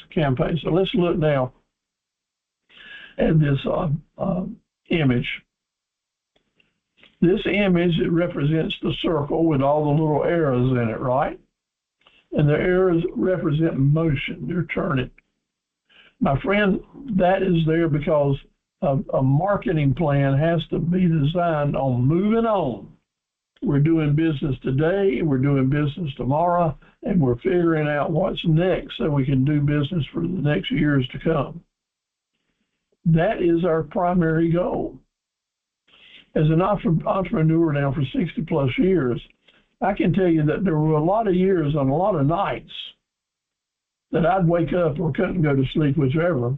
Speaker 1: campaign. So let's look now at this image. This image, it represents the circle with all the little arrows in it, right? And the arrows represent motion. They're turning. My friend, that is there because a marketing plan has to be designed on moving on. We're doing business today, we're doing business tomorrow, and we're figuring out what's next so we can do business for the next years to come. That is our primary goal. As an entrepreneur now for 60 plus years, I can tell you that there were a lot of years on a lot of nights that I'd wake up or couldn't go to sleep, whichever,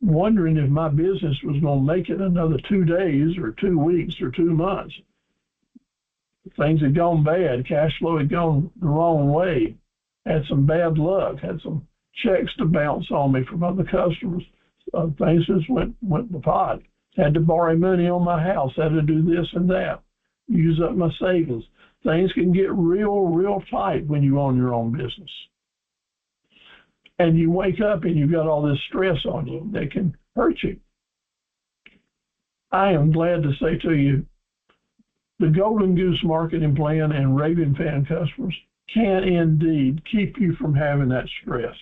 Speaker 1: wondering if my business was going to make it another 2 days or 2 weeks or 2 months. Things had gone bad. Cash flow had gone the wrong way. Had some bad luck. Had some checks to bounce on me from other customers. Things just went the pot. Had to borrow money on my house. Had to do this and that. Use up my savings. Things can get real tight when you own your own business. And you wake up and you've got all this stress on you that can hurt you. I am glad to say to you, the Golden Goose Marketing Plan and raving fan customers can indeed keep you from having that stress.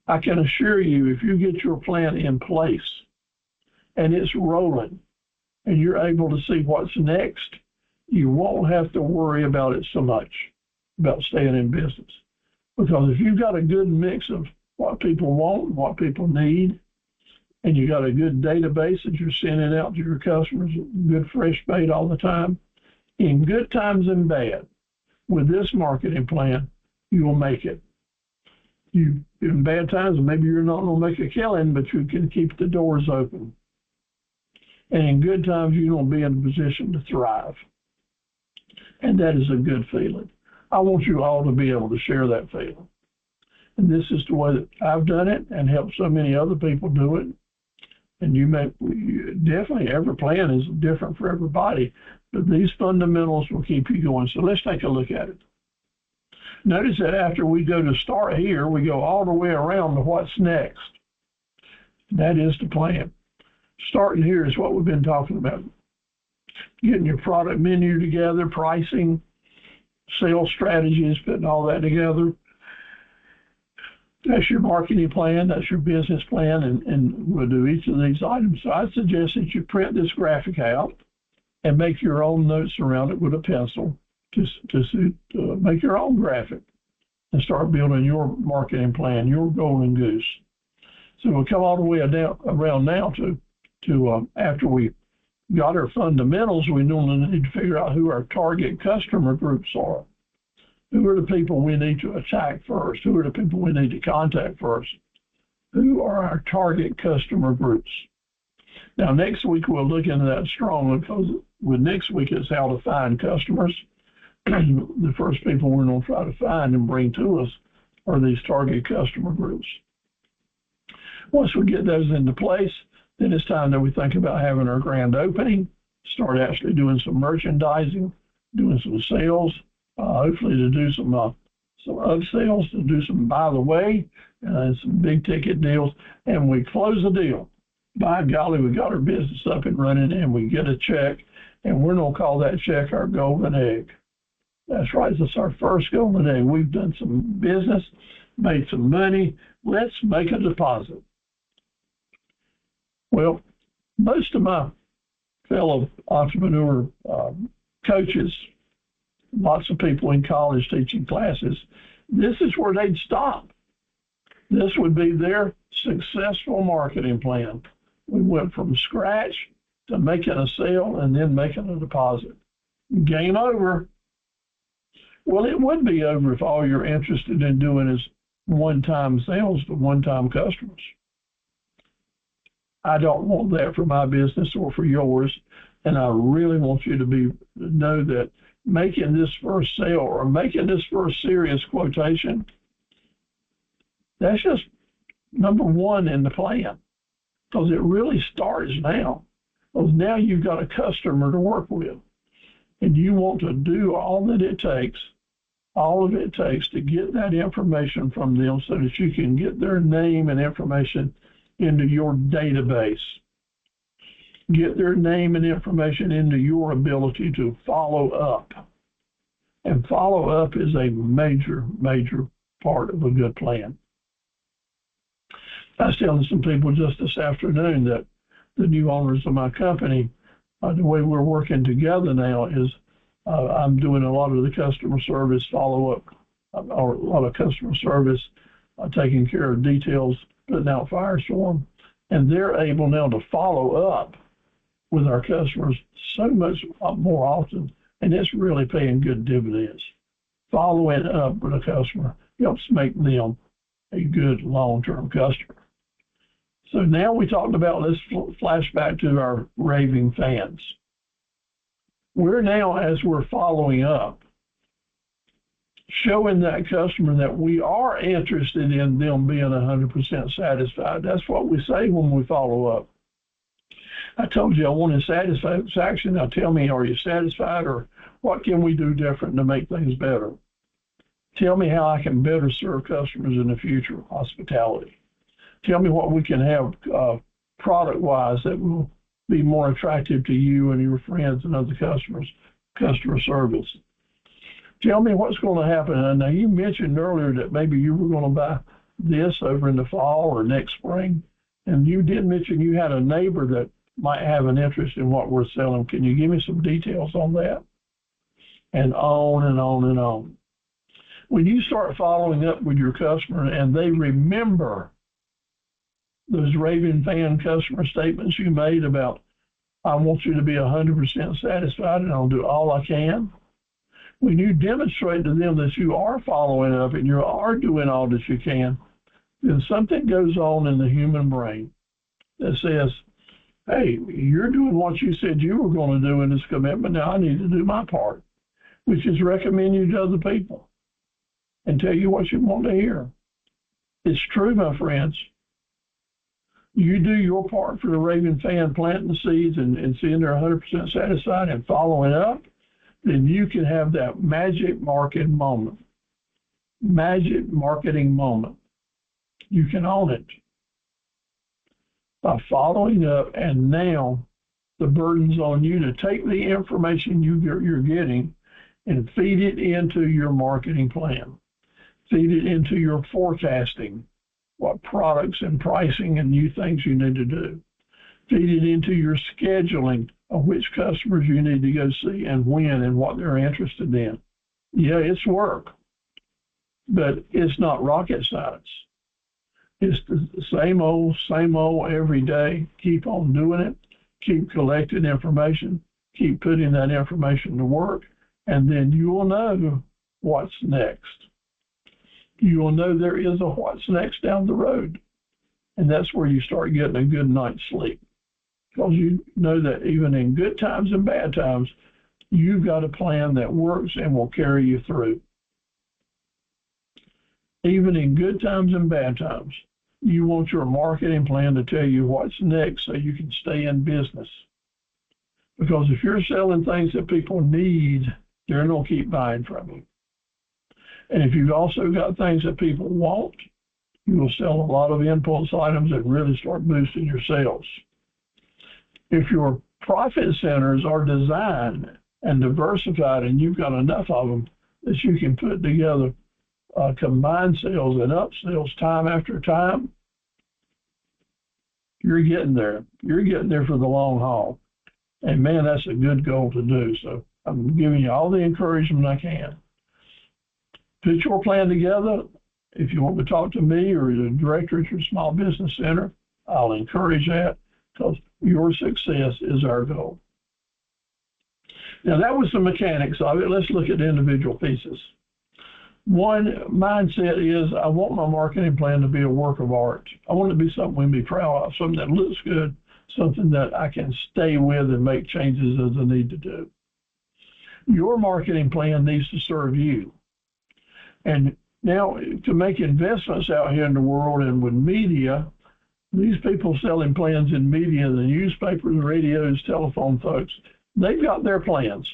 Speaker 1: I can assure you, if you get your plan in place and it's rolling and you're able to see what's next, you won't have to worry about it so much, about staying in business. Because if you've got a good mix of what people want, what people need, and you got a good database that you're sending out to your customers, good fresh bait all the time, in good times and bad, with this marketing plan, you will make it. In bad times, maybe you're not going to make a killing, but you can keep the doors open. And in good times, you're going to be in a position to thrive. And that is a good feeling. I want you all to be able to share that feeling. And this is the way that I've done it and helped so many other people do it. And definitely every plan is different for everybody, but these fundamentals will keep you going. So let's take a look at it. Notice that after we go to start here, we go all the way around to what's next. That is the plan. Starting here is what we've been talking about. Getting your product menu together, pricing, sales strategies, putting all that together. That's your marketing plan, that's your business plan, and we'll do each of these items. So I suggest that you print this graphic out and make your own notes around it with a pencil to make your own graphic and start building your marketing plan, your Golden Goose. So we'll come all the way around now to after we got our fundamentals, we normally need to figure out who our target customer groups are. Who are the people we need to attack first? Who are the people we need to contact first? Who are our target customer groups? Now, next week, we'll look into that strongly because with next week, it's how to find customers. The first people we're going to try to find and bring to us are these target customer groups. Once we get those into place, then it's time that we think about having our grand opening, start actually doing some merchandising, doing some sales, hopefully to do some upsells, to do some by the way, some big ticket deals, and we close the deal. By golly, we got our business up and running, and we get a check, and we're going to call that check our golden egg. That's right, that's our first golden egg. We've done some business, made some money. Let's make a deposit. Well, most of my fellow entrepreneur coaches, lots of people in college teaching classes, this is where they'd stop. This would be their successful marketing plan. We went from scratch to making a sale and then making a deposit. Game over. Well, it would be over if all you're interested in doing is one-time sales to one-time customers. I don't want that for my business or for yours, and I really want you to know that making this first sale or making this first serious quotation, that's just number one in the plan, because it really starts now. Because now you've got a customer to work with, and you want to do all of it takes to get that information from them so that you can get their name and information into your database. Get their name and information into your ability to follow up. And follow up is a major, major part of a good plan. I was telling some people just this afternoon that the new owners of my company, the way we're working together now is I'm doing a lot of the customer service follow-up, or a lot of customer service, taking care of details, putting out fires for them, and they're able now to follow up with our customers so much more often, and it's really paying good dividends. Following up with a customer helps make them a good long-term customer. So now we talked about, let's flash back to our raving fans. We're now, as we're following up, showing that customer that we are interested in them being 100% satisfied. That's what we say when we follow up. I told you I wanted satisfaction. Now tell me, are you satisfied, or what can we do different to make things better? Tell me how I can better serve customers in the future, hospitality. Tell me what we can have product-wise that will be more attractive to you and your friends and other customers, customer service. Tell me what's going to happen. And now you mentioned earlier that maybe you were going to buy this over in the fall or next spring, and you did mention you had a neighbor that might have an interest in what we're selling. Can you give me some details on that? And on and on and on. When you start following up with your customer and they remember those raving fan customer statements you made about, I want you to be 100% satisfied and I'll do all I can. When you demonstrate to them that you are following up and you are doing all that you can, then something goes on in the human brain that says, hey, you're doing what you said you were going to do in this commitment. Now I need to do my part, which is recommend you to other people and tell you what you want to hear. It's true, my friends. You do your part for the raving fan, planting the seeds and seeing they're 100% satisfied and following up, then you can have that magic marketing moment. Magic marketing moment. You can own it by following up, and now the burden's on you to take the information you're getting and feed it into your marketing plan. Feed it into your forecasting, what products and pricing and new things you need to do. Feed it into your scheduling of which customers you need to go see and when and what they're interested in. Yeah, it's work, but it's not rocket science. It's the same old every day. Keep on doing it. Keep collecting information. Keep putting that information to work, and then you will know what's next. You will know there is a what's next down the road, and that's where you start getting a good night's sleep, because you know that even in good times and bad times, you've got a plan that works and will carry you through. Even in good times and bad times, you want your marketing plan to tell you what's next so you can stay in business. Because if you're selling things that people need, they're going to keep buying from you. And if you've also got things that people want, you will sell a lot of impulse items and really start boosting your sales. If your profit centers are designed and diversified and you've got enough of them that you can put together combined sales and upsells time after time, you're getting there. You're getting there for the long haul. And man, that's a good goal to do. So I'm giving you all the encouragement I can. Put your plan together. If you want to talk to me or the director at your small business center, I'll encourage that, because your success is our goal. Now, that was the mechanics of it. Let's look at individual pieces. One mindset is, I want my marketing plan to be a work of art. I want it to be something we can be proud of, something that looks good, something that I can stay with and make changes as I need to do. Your marketing plan needs to serve you. And now, to make investments out here in the world and with media, these people selling plans in media, the newspapers, radios, telephone folks, they've got their plans,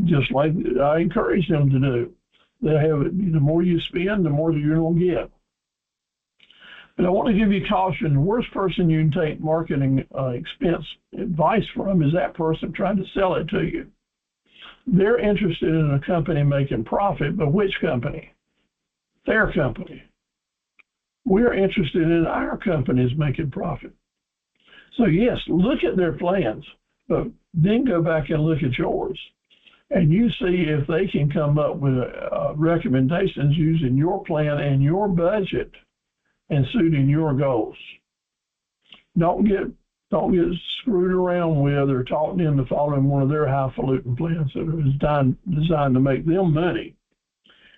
Speaker 1: just like I encourage them to do. They have it. The more you spend, the more you're going to get. But I want to give you caution. The worst person you can take marketing expense advice from is that person trying to sell it to you. They're interested in a company making profit, but which company? Their company. We're interested in our companies making profit. So yes, look at their plans, but then go back and look at yours. And you see if they can come up with recommendations using your plan and your budget and suiting your goals. Don't get screwed around with or talked into following one of their highfalutin plans that are designed to make them money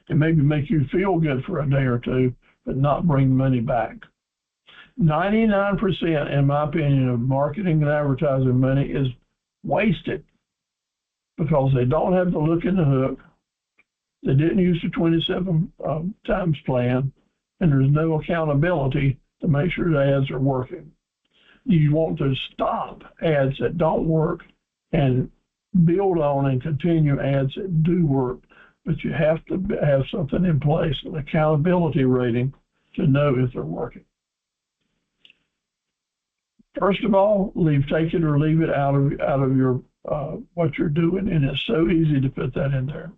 Speaker 1: and maybe make you feel good for a day or two, but not bring money back. 99%, in my opinion, of marketing and advertising money is wasted because they don't have the look in the hook, they didn't use the 27 times plan, and there's no accountability to make sure the ads are working. You want to stop ads that don't work and build on and continue ads that do work, but you have to have something in place, an accountability rating, to know if they're working. First of all, take it or leave it out of your what you're doing, and it's so easy to put that in there.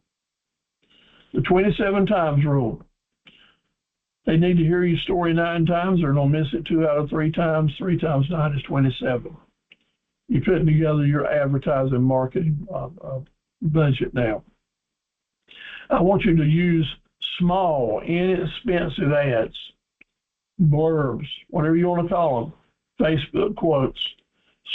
Speaker 1: The 27 times rule. They need to hear your story 9 times, or they'll miss it 2 out of 3 times. 3 times 9 is 27. You're putting together your advertising marketing budget now. I want you to use small, inexpensive ads, blurbs, whatever you want to call them, Facebook quotes,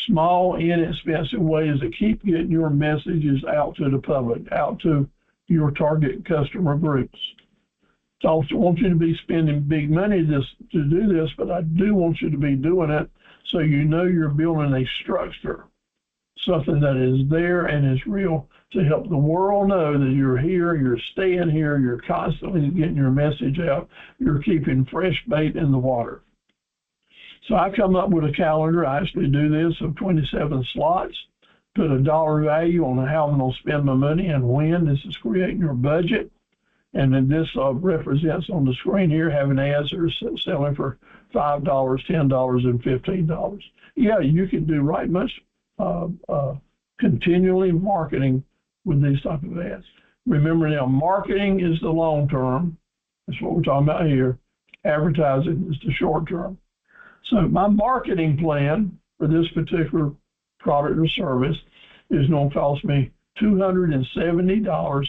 Speaker 1: small, inexpensive ways to keep getting your messages out to the public, out to your target customer groups. I also want you to be spending big money to do this, but I do want you to be doing it so you know you're building a structure, something that is there and is real, to help the world know that you're here, you're staying here, you're constantly getting your message out, you're keeping fresh bait in the water. So I come up with a calendar. I actually do this of 27 slots, put a dollar value on how I'm going to spend my money and when. This is creating your budget. And then this represents on the screen here having ads that are selling for $5, $10, and $15. Yeah, you can do right much continually marketing with these type of ads. Remember now, marketing is the long term. That's what we're talking about here. Advertising is the short term. So my marketing plan for this particular product or service is going to cost me $270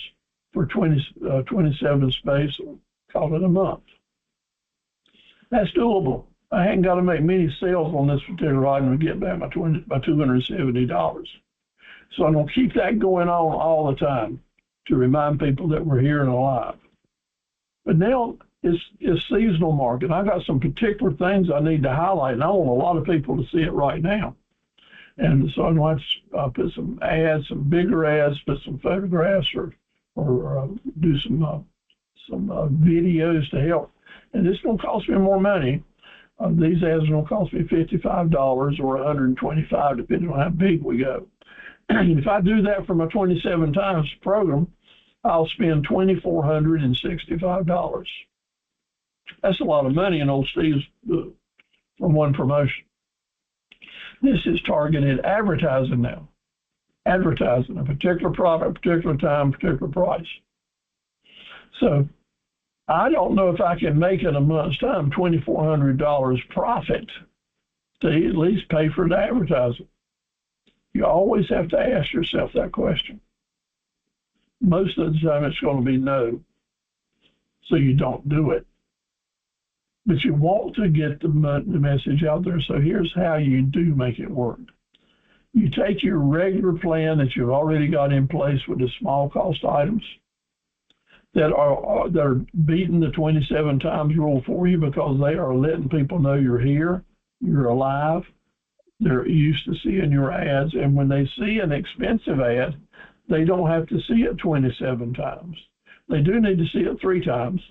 Speaker 1: for 27 space, call it a month. That's doable. I ain't got to make many sales on this particular item to get back my $270. So I'm going to keep that going on all the time to remind people that we're here and alive. But now it's seasonal marketing. I got some particular things I need to highlight, and I want a lot of people to see it right now. And so I'm going to put some ads, some bigger ads, put some photographs, or do some videos to help. And it's going to cost me more money. These ads are going to cost me $55 or $125, depending on how big we go. If I do that for my 27 times program, I'll spend $2,465. That's a lot of money in old Steve's from one promotion. This is targeted advertising now. Advertising a particular product, particular time, particular price. So I don't know if I can make in a month's time $2,400 profit to at least pay for the advertising. You always have to ask yourself that question. Most of the time it's going to be no, so you don't do it. But you want to get the message out there, so here's how you do make it work. You take your regular plan that you've already got in place with the small cost items that are beating the 27 times rule for you because they are letting people know you're here, you're alive, they're used to seeing your ads, and when they see an expensive ad, they don't have to see it 27 times. They do need to see it 3 times,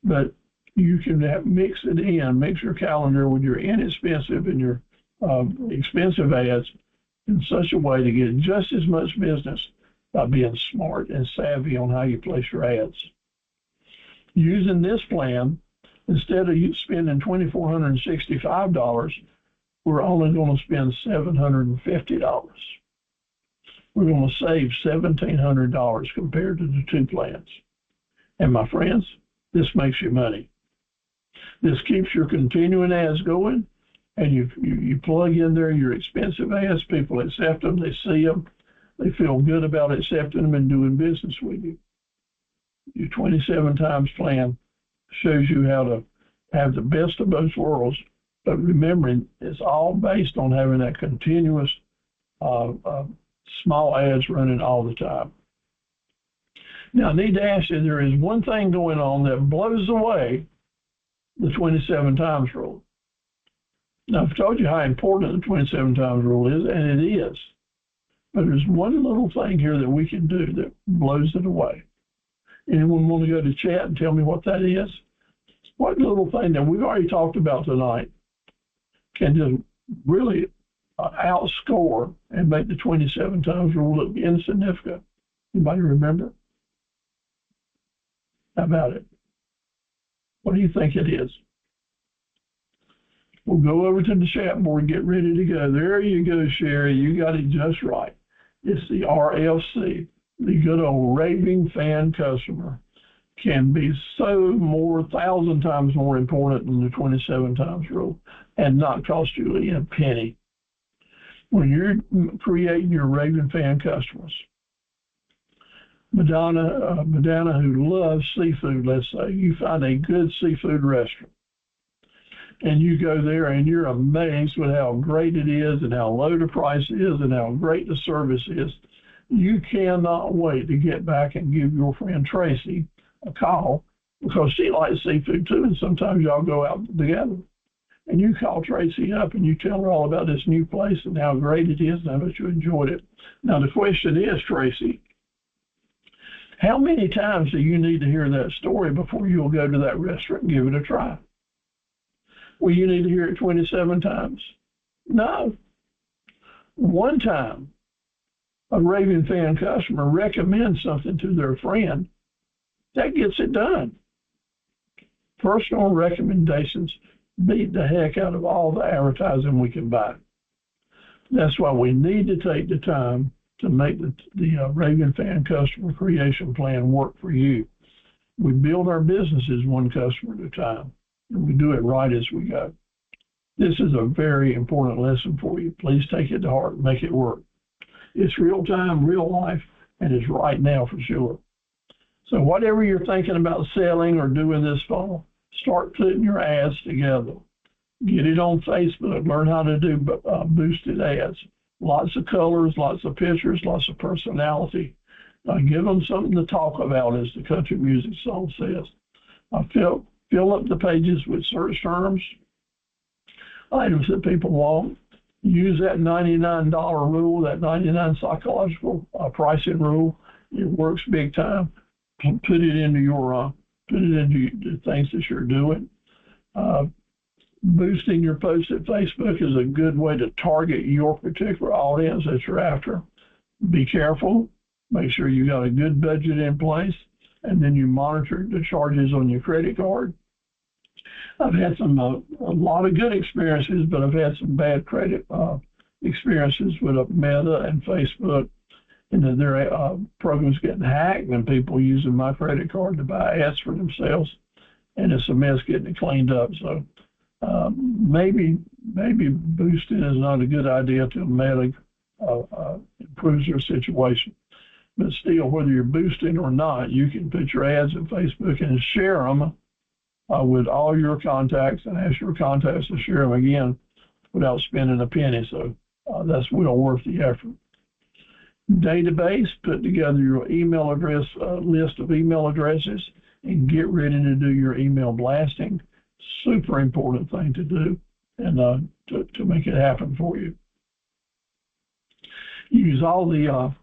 Speaker 1: but you can mix it in, mix your calendar with your inexpensive and your expensive ads in such a way to get just as much business by being smart and savvy on how you place your ads. Using this plan, instead of you spending $2,465, we're only going to spend $750. We're going to save $1,700 compared to the 2 plans. And my friends, this makes you money. This keeps your continuing ads going, and you plug in there your expensive ads, people accept them, they see them, they feel good about accepting them and doing business with you. Your 27 times plan shows you how to have the best of both worlds, but remembering it's all based on having that continuous small ads running all the time. Now, I need to ask you, there is one thing going on that blows away the 27 times rule. Now, I've told you how important the 27 times rule is, and it is. But there's one little thing here that we can do that blows it away. Anyone want to go to chat and tell me what that is? What little thing that we've already talked about tonight can just really outscore and make the 27 times rule look insignificant? Anybody remember? How about it? What do you think it is? We'll go over to the chat board, get ready to go. There you go, Sherry. You got it just right. It's the RFC. The good old raving fan customer can be so 1,000 times more important than the 27 times rule and not cost you a penny. When you're creating your raving fan customers, Madonna, who loves seafood, let's say, you find a good seafood restaurant, and you go there and you're amazed with how great it is and how low the price is and how great the service is. You cannot wait to get back and give your friend Tracy a call because she likes seafood too, and sometimes y'all go out together. And you call Tracy up and you tell her all about this new place and how great it is and how much you enjoyed it. Now, the question is, Tracy, how many times do you need to hear that story before you'll go to that restaurant and give it a try? Well, you need to hear it 27 times. No. One time, a raving fan customer recommends something to their friend, that gets it done. Personal recommendations beat the heck out of all the advertising we can buy. That's why we need to take the time to make the raving fan customer creation plan work for you. We build our businesses one customer at a time, and we do it right as we go. This is a very important lesson for you. Please take it to heart and make it work. It's real time, real life, and it's right now for sure. So whatever you're thinking about selling or doing this fall, start putting your ads together. Get it on Facebook. Learn how to do boosted ads. Lots of colors, lots of pictures, lots of personality. Give them something to talk about, as the country music song says. Fill up the pages with search terms, items that people want. Use that $99 rule, that 99 psychological pricing rule. It works big time. Put it into the things that you're doing. Boosting your posts at Facebook is a good way to target your particular audience that you're after. Be careful. Make sure you got a good budget in place, and then you monitor the charges on your credit card. I've had a lot of good experiences, but I've had some bad credit experiences with Meta and Facebook, and that their programs getting hacked and people using my credit card to buy ads for themselves, and it's a mess getting it cleaned up. So maybe boosting is not a good idea until Meta improves their situation. But still, whether you're boosting or not, you can put your ads in Facebook and share them with all your contacts and ask your contacts to share them again without spending a penny. So that's well worth the effort. Database, put together your email address list of email addresses and get ready to do your email blasting. Super important thing to do and to make it happen for you. Use all the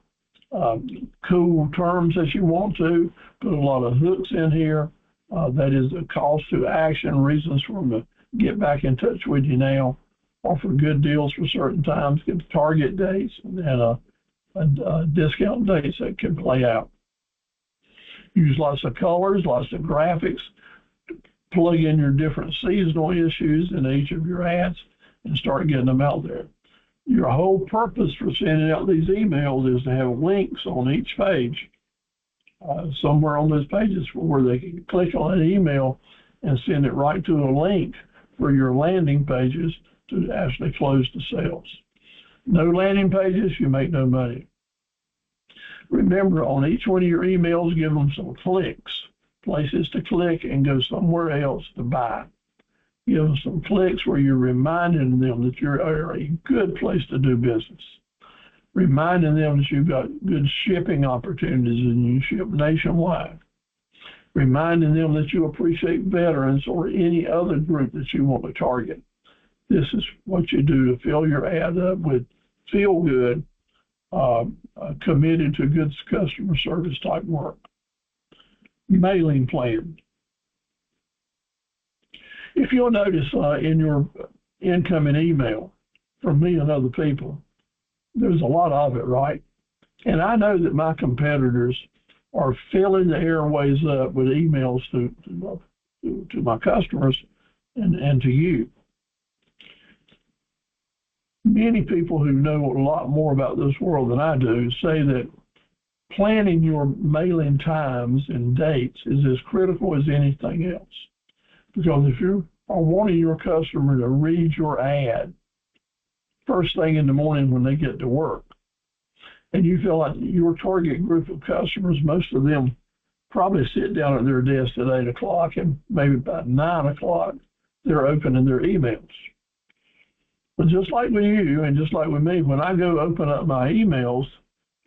Speaker 1: cool terms that you want to. Put a lot of hooks in here. That is a call to action, reasons for them to get back in touch with you now. Offer good deals for certain times, give target dates, and discount dates that can play out. Use lots of colors, lots of graphics. Plug in your different seasonal issues in each of your ads and start getting them out there. Your whole purpose for sending out these emails is to have links on each page, somewhere on those pages where they can click on an email and send it right to a link for your landing pages to actually close the sales. No landing pages, you make no money. Remember, on each one of your emails, give them some clicks, places to click and go somewhere else to buy. Give them some clicks where you're reminding them that you're a good place to do business. Reminding them that you've got good shipping opportunities and you ship nationwide. Reminding them that you appreciate veterans or any other group that you want to target. This is what you do to fill your ad up with feel good, committed to good customer service type work. Mailing plan. If you'll notice in your incoming email from me and other people, there's a lot of it, right? And I know that my competitors are filling the airways up with emails to my customers and to you. Many people who know a lot more about this world than I do say that planning your mailing times and dates is as critical as anything else. Because if you are wanting your customer to read your ad first thing in the morning when they get to work, and you feel like your target group of customers, most of them probably sit down at their desk at 8 o'clock, and maybe about 9 o'clock, they're opening their emails. But just like with you and just like with me, when I go open up my emails,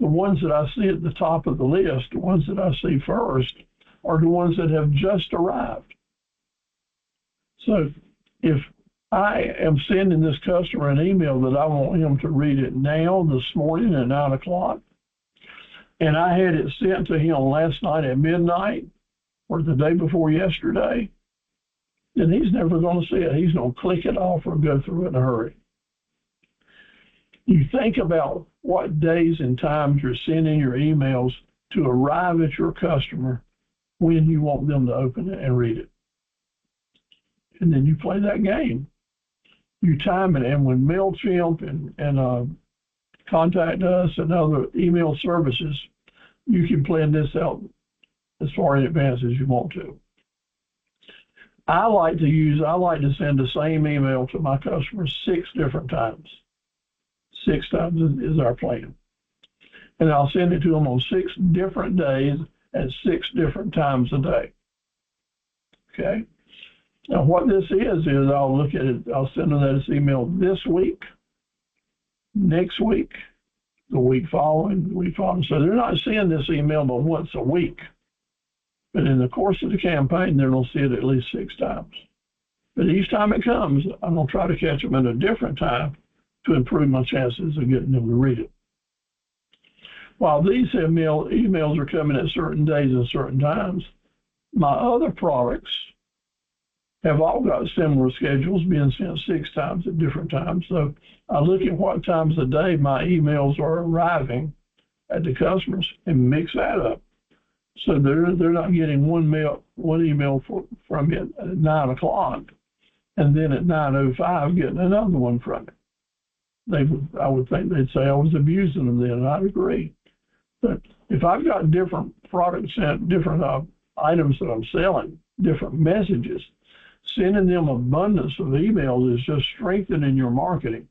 Speaker 1: the ones that I see at the top of the list, the ones that I see first, are the ones that have just arrived. So if I am sending this customer an email that I want him to read it now, this morning at 9 o'clock, and I had it sent to him last night at midnight or the day before yesterday, then he's never going to see it. He's going to click it off or go through it in a hurry. You think about what days and times you're sending your emails to arrive at your customer when you want them to open it and read it. And then you play that game. You time it, and when MailChimp and Contact Us and other email services, you can plan this out as far in advance as you want to. I like to send the same email to my customers 6 different times. 6 times is our plan. And I'll send it to them on 6 different days at 6 different times a day. Okay? Now what this is I'll look at it, I'll send them this email this week, next week, the week following, the week following. So they're not seeing this email but once a week. But in the course of the campaign, they're going to see it at least 6 times. But each time it comes, I'm going to try to catch them at a different time to improve my chances of getting them to read it. While these emails are coming at certain days and certain times, my other products have all got similar schedules being sent 6 times at different times. So I look at what times a day my emails are arriving at the customers and mix that up. So they're not getting one email from it at 9 o'clock, and then at 9:05 getting another one from it. I would think they'd say I was abusing them then, and I'd agree. But if I've got different products and different items that I'm selling, different messages, sending them abundance of emails is just strengthening your marketing,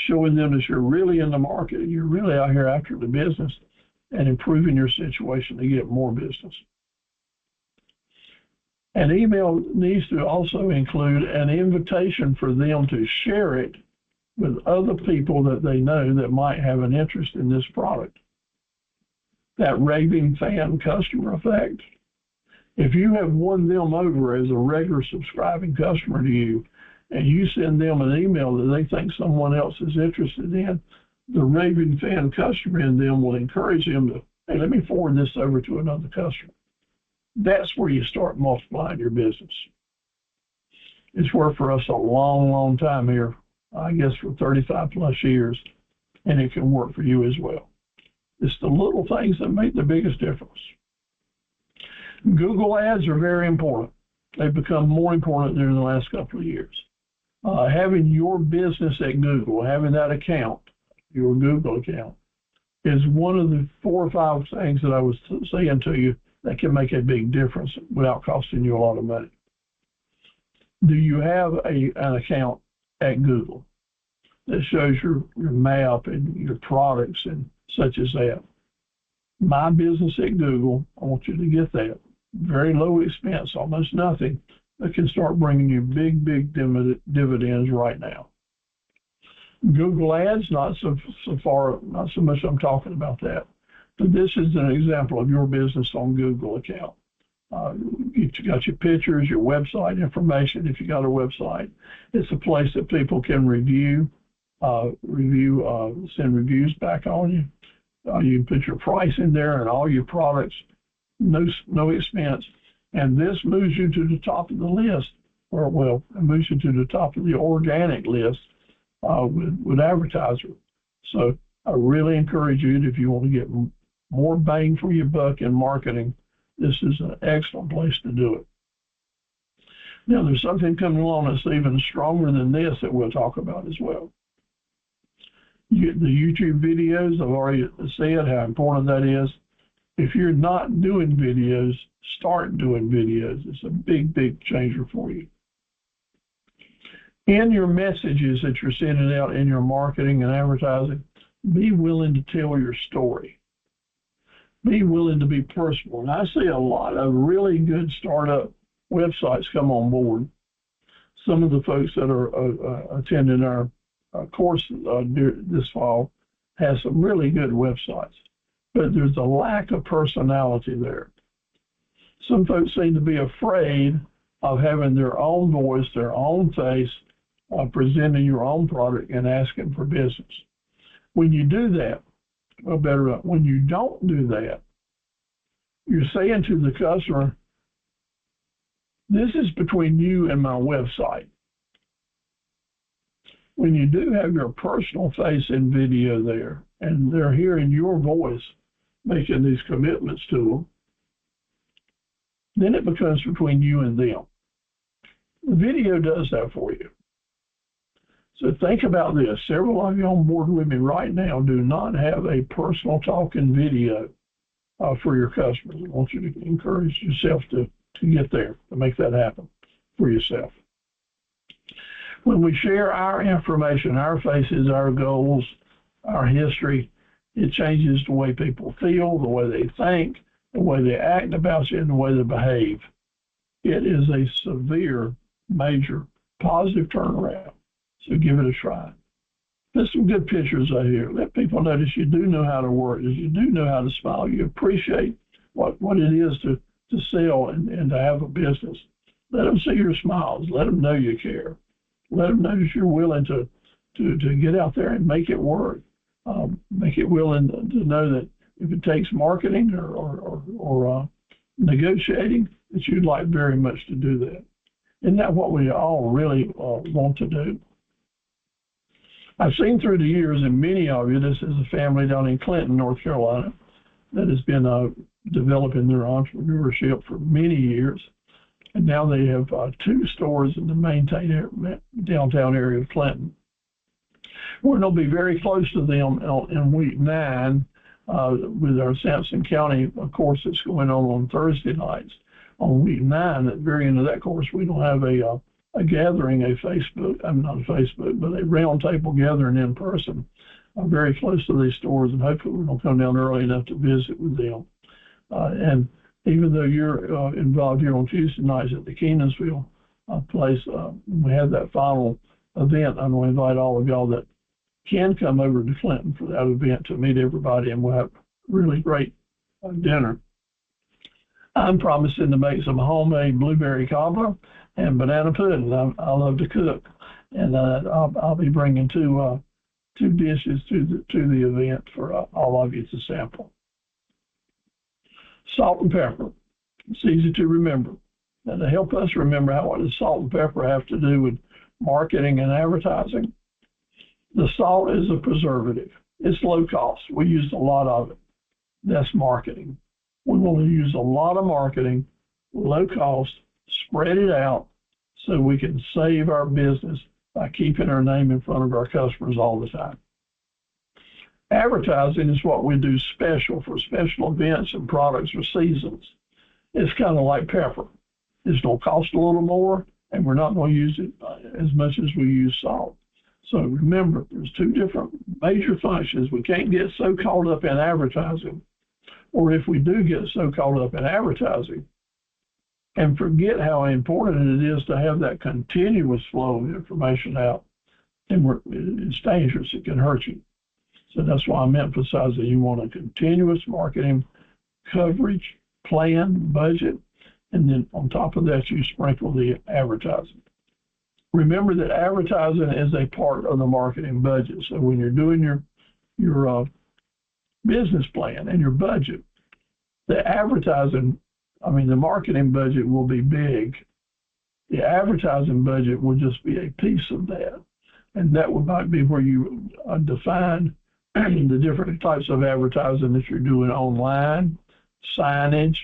Speaker 1: showing them that you're really in the market, you're really out here after the business, and improving your situation to get more business. An email needs to also include an invitation for them to share it with other people that they know that might have an interest in this product. That raving fan customer effect. If you have won them over as a regular subscribing customer to you, and you send them an email that they think someone else is interested in, the raving fan customer in them will encourage them to, hey, let me forward this over to another customer. That's where you start multiplying your business. It's worked for us a long, long time here, I guess for 35 plus years, and it can work for you as well. It's the little things that make the biggest difference. Google ads are very important. They've become more important during the last couple of years. Having your business at Google, having that account, your Google account, is one of the 4 or 5 things that I was saying to you that can make a big difference without costing you a lot of money. Do you have an account at Google that shows your map and your products and such as that? My Business at Google, I want you to get that. Very low expense, almost nothing, that can start bringing you big dividends right now. Google ads, not so much I'm talking about that, but this is an example of your business on Google account. You've got your pictures, your website information. If you got a website, it's a place that people can send reviews back on you. You can put your price in there and all your products, no expense. And this moves you to the top of the list, it moves you to the top of the organic list with advertisers. So I really encourage you, if you want to get more bang for your buck in marketing, this is an excellent place to do it. Now, there's something coming along that's even stronger than this that we'll talk about as well. The YouTube videos, I've already said how important that is. If you're not doing videos, start doing videos. It's a big changer for you. In your messages that you're sending out in your marketing and advertising, be willing to tell your story. Be willing to be personal. And I see a lot of really good startup websites come on board. Some of the folks that are attending our course this fall has some really good websites, but there's a lack of personality there. Some folks seem to be afraid of having their own voice, their own face, presenting your own product and asking for business. When you do that, when you don't do that, you're saying to the customer, this is between you and my website. When you do have your personal face in video there, and they're hearing your voice making these commitments to them, then it becomes between you and them. The video does that for you. So think about this. Several of you on board with me right now do not have a personal talking video for your customers. I want you to encourage yourself to get there, to make that happen for yourself. When we share our information, our faces, our goals, our history, it changes the way people feel, the way they think, the way they act about you, and the way they behave. It is a severe, major, positive turnaround. So give it a try. Put some good pictures out here. Let people notice you do know how to work, that you do know how to smile. You appreciate what it is to sell and to have a business. Let them see your smiles. Let them know you care. Let them know that you're willing to get out there and make it work. Make it willing to know that if it takes marketing or negotiating, that you'd like very much to do that. Isn't that what we all really want to do? I've seen through the years, and many of you, this is a family down in Clinton, North Carolina, that has been developing their entrepreneurship for many years. And now they have 2 stores in the maintained downtown area of Clinton. We're going to be very close to them in week 9 with our Sampson County course that's going on Thursday nights. On week 9, at the very end of that course, we don't have a gathering, not a Facebook, but a round table gathering in person, very close to these stores, and hopefully we're going to come down early enough to visit with them. And even though you're involved here on Tuesday nights at the Kenansville place, we have that final event. I'm going to invite all of y'all that can come over to Clinton for that event to meet everybody, and we'll have really great dinner. I'm promising to make some homemade blueberry cobbler and banana pudding. I love to cook, and I'll be bringing two dishes to the event for all of you to sample. Salt and pepper. It's easy to remember. Now, to help us remember what does salt and pepper have to do with marketing and advertising, the salt is a preservative. It's low cost. We use a lot of it. That's marketing. We want to use a lot of marketing, low cost, spread it out so we can save our business by keeping our name in front of our customers all the time. Advertising is what we do special for special events and products or seasons. It's kind of like pepper. It's going to cost a little more, and we're not going to use it as much as we use salt. So remember, there's 2 different major functions. We can't get so caught up in advertising, or if we do get so caught up in advertising and forget how important it is to have that continuous flow of information out, then it's dangerous. It can hurt you. So that's why I'm emphasizing you want a continuous marketing coverage, plan, budget, and then on top of that, you sprinkle the advertising. Remember that advertising is a part of the marketing budget. So when you're doing your business plan and your budget, the marketing budget will be big. The advertising budget will just be a piece of that. And that might be where you define the different types of advertising that you're doing online, signage,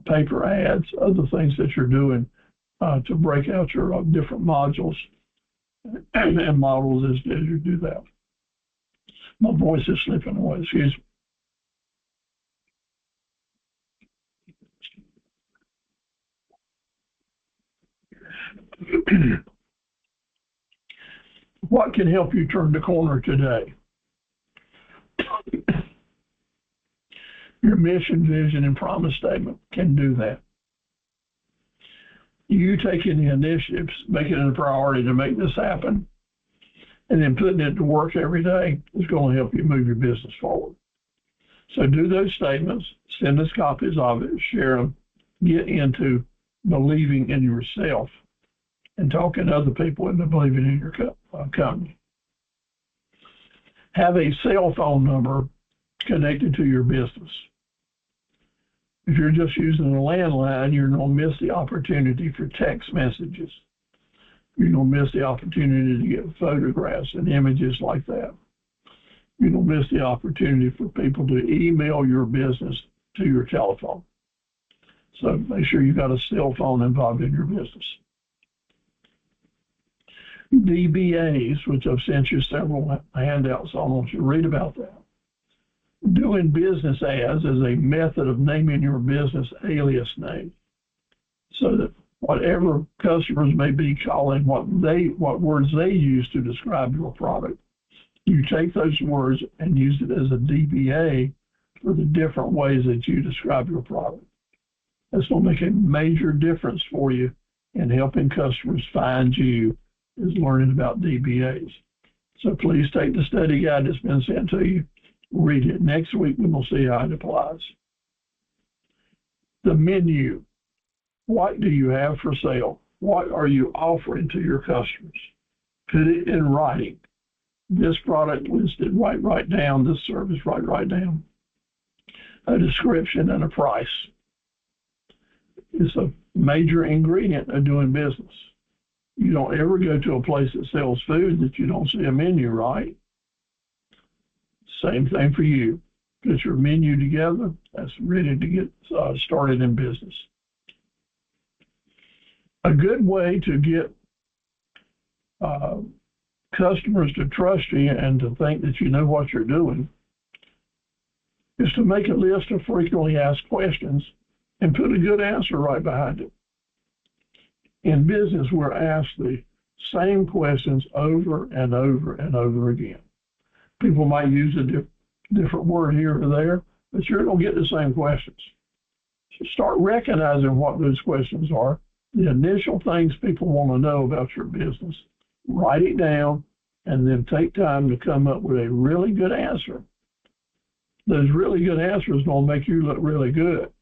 Speaker 1: paper ads, other things that you're doing to break out your different modules and models as you do that. My voice is slipping away, excuse me. What can help you turn the corner today? Your mission, vision, and promise statement can do that. You taking the initiatives, making it a priority to make this happen, and then putting it to work every day is going to help you move your business forward. So do those statements, send us copies of it, share them, get into believing in yourself and talking to other people into believing in your company. Have a cell phone number connected to your business. If you're just using a landline, you're going to miss the opportunity for text messages. You're going to miss the opportunity to get photographs and images like that. You're going to miss the opportunity for people to email your business to your telephone. So make sure you've got a cell phone involved in your business. DBAs, which I've sent you several handouts on, I want you to read about that. Doing business as is a method of naming your business alias name, so that whatever customers may be calling what words they use to describe your product, you take those words and use it as a DBA for the different ways that you describe your product. That's going to make a major difference for you in helping customers find you, is learning about DBAs. So please take the study guide that's been sent to you. Read it. Next week, we will see how it applies. The menu. What do you have for sale? What are you offering to your customers? Put it in writing. This product listed, write down. This service, write down. A description and a price. It's a major ingredient of doing business. You don't ever go to a place that sells food that you don't see a menu, right? Same thing for you. Put your menu together. That's ready to get started in business. A good way to get customers to trust you and to think that you know what you're doing is to make a list of frequently asked questions and put a good answer right behind it. In business, we're asked the same questions over and over and over again. People might use a different word here or there, but you're going to get the same questions. So start recognizing what those questions are, the initial things people want to know about your business. Write it down, and then take time to come up with a really good answer. Those really good answers will make you look really good,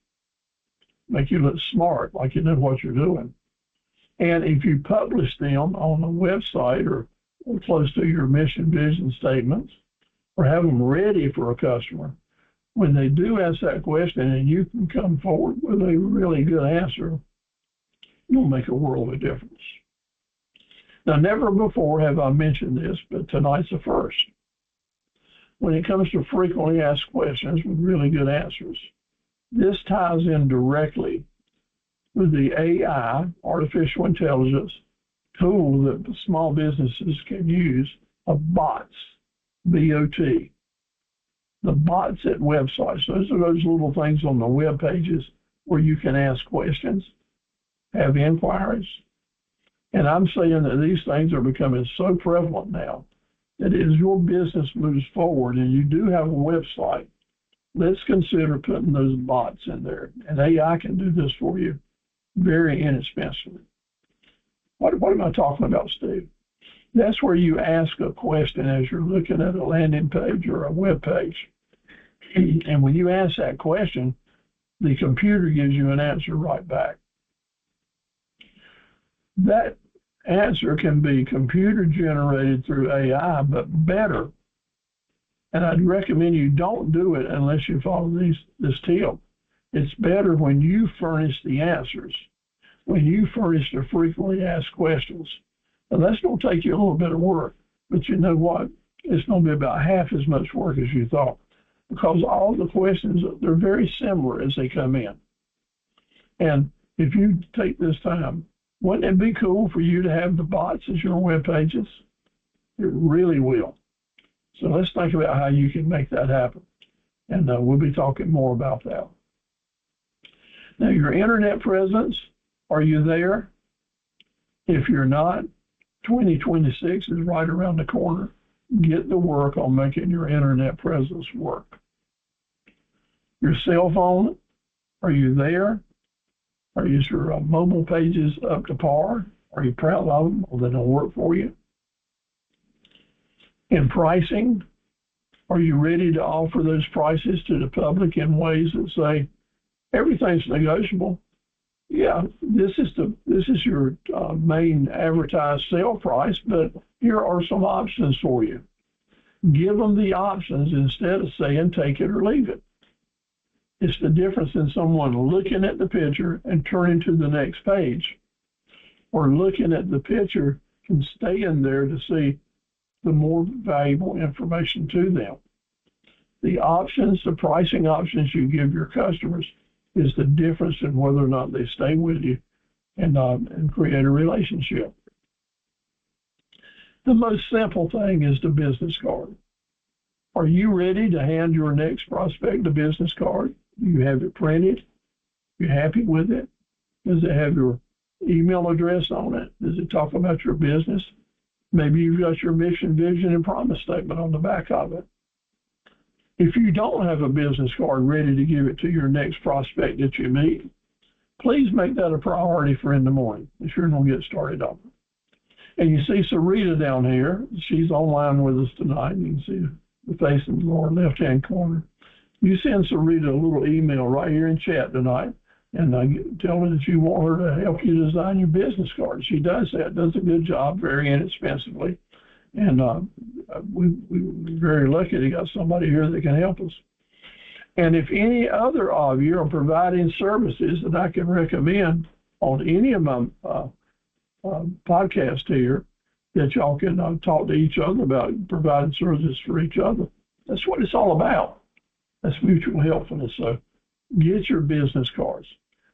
Speaker 1: make you look smart, like you know what you're doing. And if you publish them on a website or close to your mission, vision statements, or have them ready for a customer, when they do ask that question and you can come forward with a really good answer, it'll make a world of difference. Now, never before have I mentioned this, but tonight's the first. When it comes to frequently asked questions with really good answers, this ties in directly with the AI, artificial intelligence, tool that small businesses can use of bots, B-O-T. The bots at websites, those are those little things on the web pages where you can ask questions, have inquiries. And I'm saying that these things are becoming so prevalent now that as your business moves forward and you do have a website, let's consider putting those bots in there. And AI can do this for you very inexpensively. What am I talking about, Steve? That's where you ask a question as you're looking at a landing page or a web page. And when you ask that question, the computer gives you an answer right back. That answer can be computer generated through AI, but better. And I'd recommend you don't do it unless you follow this tip. It's better when you furnish the answers, when you furnish the frequently asked questions. And that's going to take you a little bit of work, but you know what? It's going to be about half as much work as you thought, because all the questions, they're very similar as they come in. And if you take this time, wouldn't it be cool for you to have the bots as your web pages? It really will. So let's think about how you can make that happen. And we'll be talking more about that. Now, your internet presence, are you there? If you're not, 2026 is right around the corner. Get to work on making your internet presence work. Your cell phone, are you there? Are your mobile pages up to par? Are you proud of them, or they don't work for you? In pricing, are you ready to offer those prices to the public in ways that say everything's negotiable? Yeah, this is your main advertised sale price, but here are some options for you. Give them the options instead of saying take it or leave it. It's the difference in someone looking at the picture and turning to the next page, or looking at the picture and staying there to see the more valuable information to them. The options, the pricing options you give your customers is the difference in whether or not they stay with you and create a relationship. The most simple thing is the business card. Are you ready to hand your next prospect a business card? Do you have it printed? You happy with it? Does it have your email address on it? Does it talk about your business? Maybe you've got your mission, vision, and promise statement on the back of it. If you don't have a business card ready to give it to your next prospect that you meet, please make that a priority for in the morning. If you're going to get started on it. And you see Sarita down here. She's online with us tonight. You can see the face in the lower left-hand corner. You send Sarita a little email right here in chat tonight, and tell her that you want her to help you design your business card. She does that, does a good job, very inexpensively. And we're very lucky to got somebody here that can help us. And if any other of you are providing services that I can recommend on any of my podcasts here, that y'all can talk to each other about providing services for each other. That's what it's all about. That's mutual helpfulness. So get your business cards.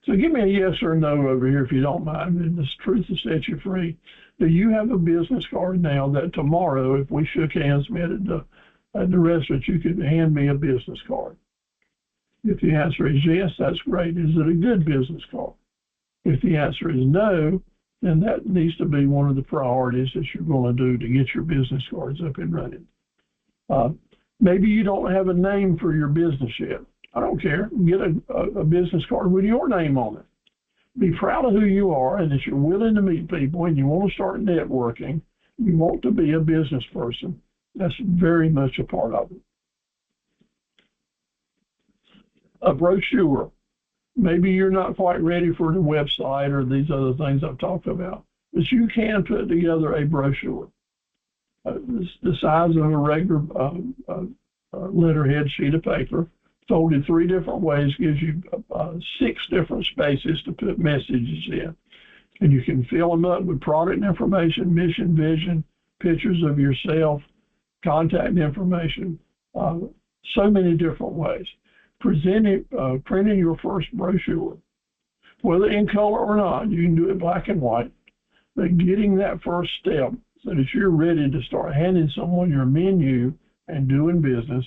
Speaker 1: So give me a yes or no over here if you don't mind. And this truth will set you free. Do you have a business card now that tomorrow, if we shook hands, met at the restaurant, you could hand me a business card? If the answer is yes, that's great. Is it a good business card? If the answer is no, then that needs to be one of the priorities that you're going to do to get your business cards up and running. Maybe you don't have a name for your business yet. I don't care. Get a business card with your name on it. Be proud of who you are and that you're willing to meet people and you want to start networking. You want to be a business person. That's very much a part of it. A brochure. Maybe you're not quite ready for the website or these other things I've talked about, but you can put together a brochure. The size of a regular letterhead sheet of paper, folded 3 different ways, gives you 6 different spaces to put messages in. And you can fill them up with product information, mission, vision, pictures of yourself, contact information, so many different ways. Printing your first brochure, whether in color or not, you can do it black and white, but getting that first step so that you're ready to start handing someone your menu and doing business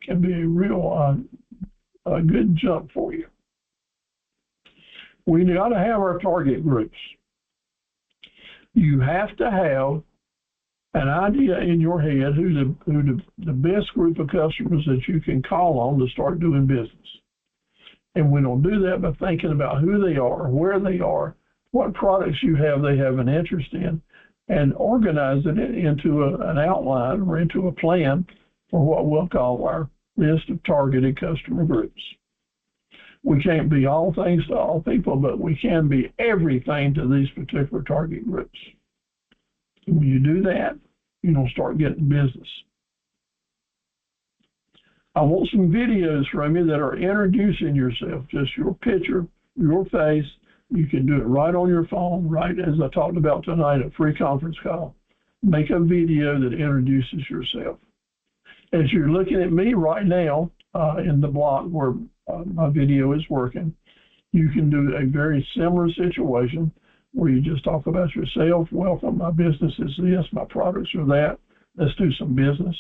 Speaker 1: can be a real good jump for you. We got to have our target groups. You have to have an idea in your head who the best group of customers that you can call on to start doing business. And we don't do that by thinking about who they are, where they are, what products they have an interest in, and organizing it into an outline or into a plan for what we'll call our list of targeted customer groups. We can't be all things to all people, but we can be everything to these particular target groups. When you do that, you're going to start getting business. I want some videos from you that are introducing yourself, just your picture, your face. You can do it right on your phone, right as I talked about tonight, a free conference call. Make a video that introduces yourself. As you're looking at me right now in the block where my video is working, you can do a very similar situation where you just talk about yourself. Welcome, my business is this, my products are that. Let's do some business.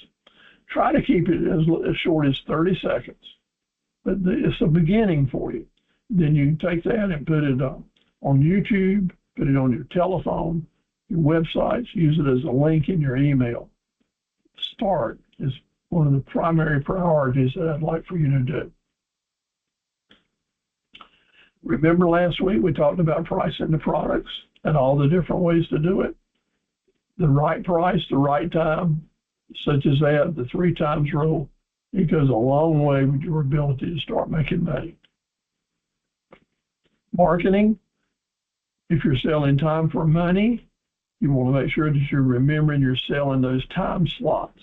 Speaker 1: Try to keep it as short as 30 seconds, but it's a beginning for you. Then you can take that and put it on YouTube, put it on your telephone, your websites, use it as a link in your email. Start is one of the primary priorities that I'd like for you to do. Remember last week we talked about pricing the products and all the different ways to do it. The right price, the right time, such as that, the 3 times rule, it goes a long way with your ability to start making money. Marketing, if you're selling time for money, you want to make sure that you're remembering you're selling those time slots.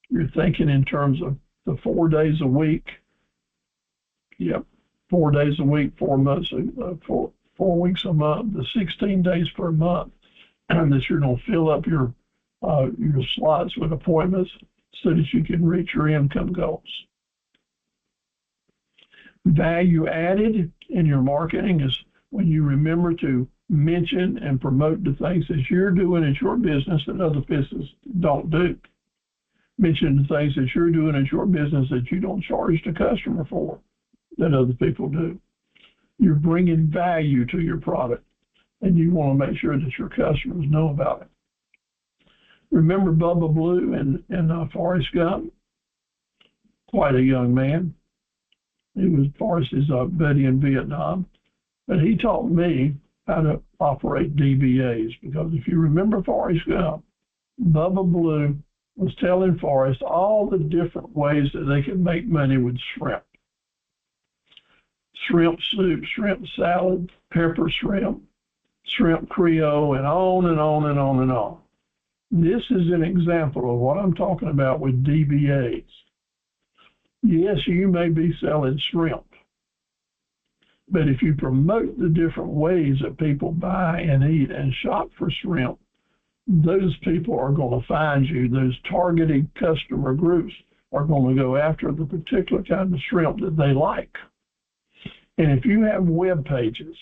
Speaker 1: You're thinking in terms of the 4 days a week. Yep, 4 days a week, 4 months, 4 weeks a month, the 16 days per month, and that you're going to fill up your slots with appointments so that you can reach your income goals. Value added in your marketing is when you remember to mention and promote the things that you're doing at your business that other businesses don't do. Mention the things that you're doing at your business that you don't charge the customer for that other people do. You're bringing value to your product, and you want to make sure that your customers know about it. Remember Bubba Blue in Forrest Gump? Quite a young man. He was Forrest's buddy in Vietnam. But he taught me how to operate DBAs, because if you remember Forrest Gump, Bubba Blue was telling Forrest all the different ways that they could make money with shrimp. Shrimp soup, shrimp salad, pepper shrimp, shrimp Creole, and on and on and on and on. This is an example of what I'm talking about with DBAs. Yes, you may be selling shrimp, but if you promote the different ways that people buy and eat and shop for shrimp, those people are going to find you. Those targeted customer groups are going to go after the particular kind of shrimp that they like. And if you have web pages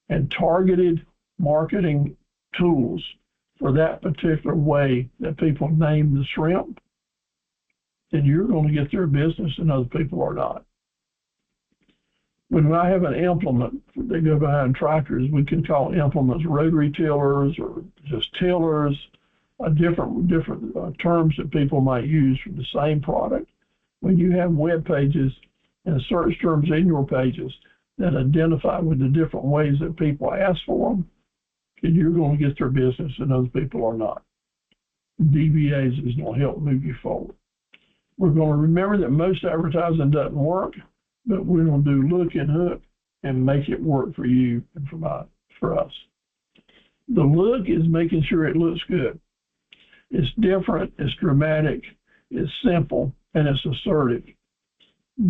Speaker 1: and targeted marketing tools for that particular way that people name the shrimp, then you're going to get their business and other people are not. When I have an implement, they go behind tractors, we can call implements rotary tillers or just tillers, different terms that people might use for the same product. When you have web pages and search terms in your pages that identify with the different ways that people ask for them, then you're going to get their business and other people are not. DBAs is going to help move you forward. We're going to remember that most advertising doesn't work, but we're going to do look and hook and make it work for you and for us. The look is making sure it looks good. It's different, it's dramatic, it's simple, and it's assertive.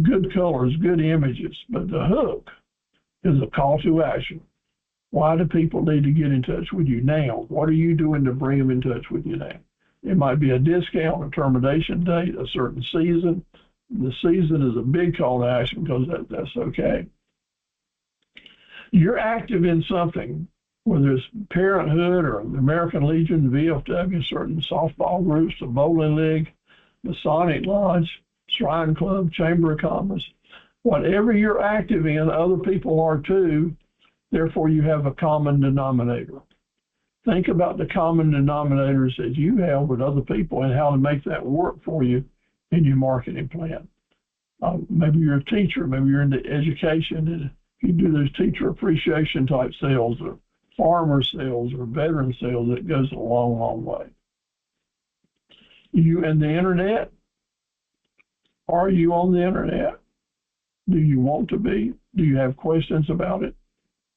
Speaker 1: Good colors, good images, but the hook is a call to action. Why do people need to get in touch with you now? What are you doing to bring them in touch with you now? It might be a discount, a termination date, a certain season. The season is a big call to action because that's okay. You're active in something, whether it's Parenthood or the American Legion, VFW, certain softball groups, the bowling league, Masonic Lodge, Shrine Club, Chamber of Commerce. Whatever you're active in, other people are too. Therefore, you have a common denominator. Think about the common denominators that you have with other people and how to make that work for you in your marketing plan. Maybe you're a teacher, maybe you're into education, and you do those teacher appreciation type sales or farmer sales or veteran sales. It goes a long, long way. You and the internet? Are you on the internet? Do you want to be? Do you have questions about it?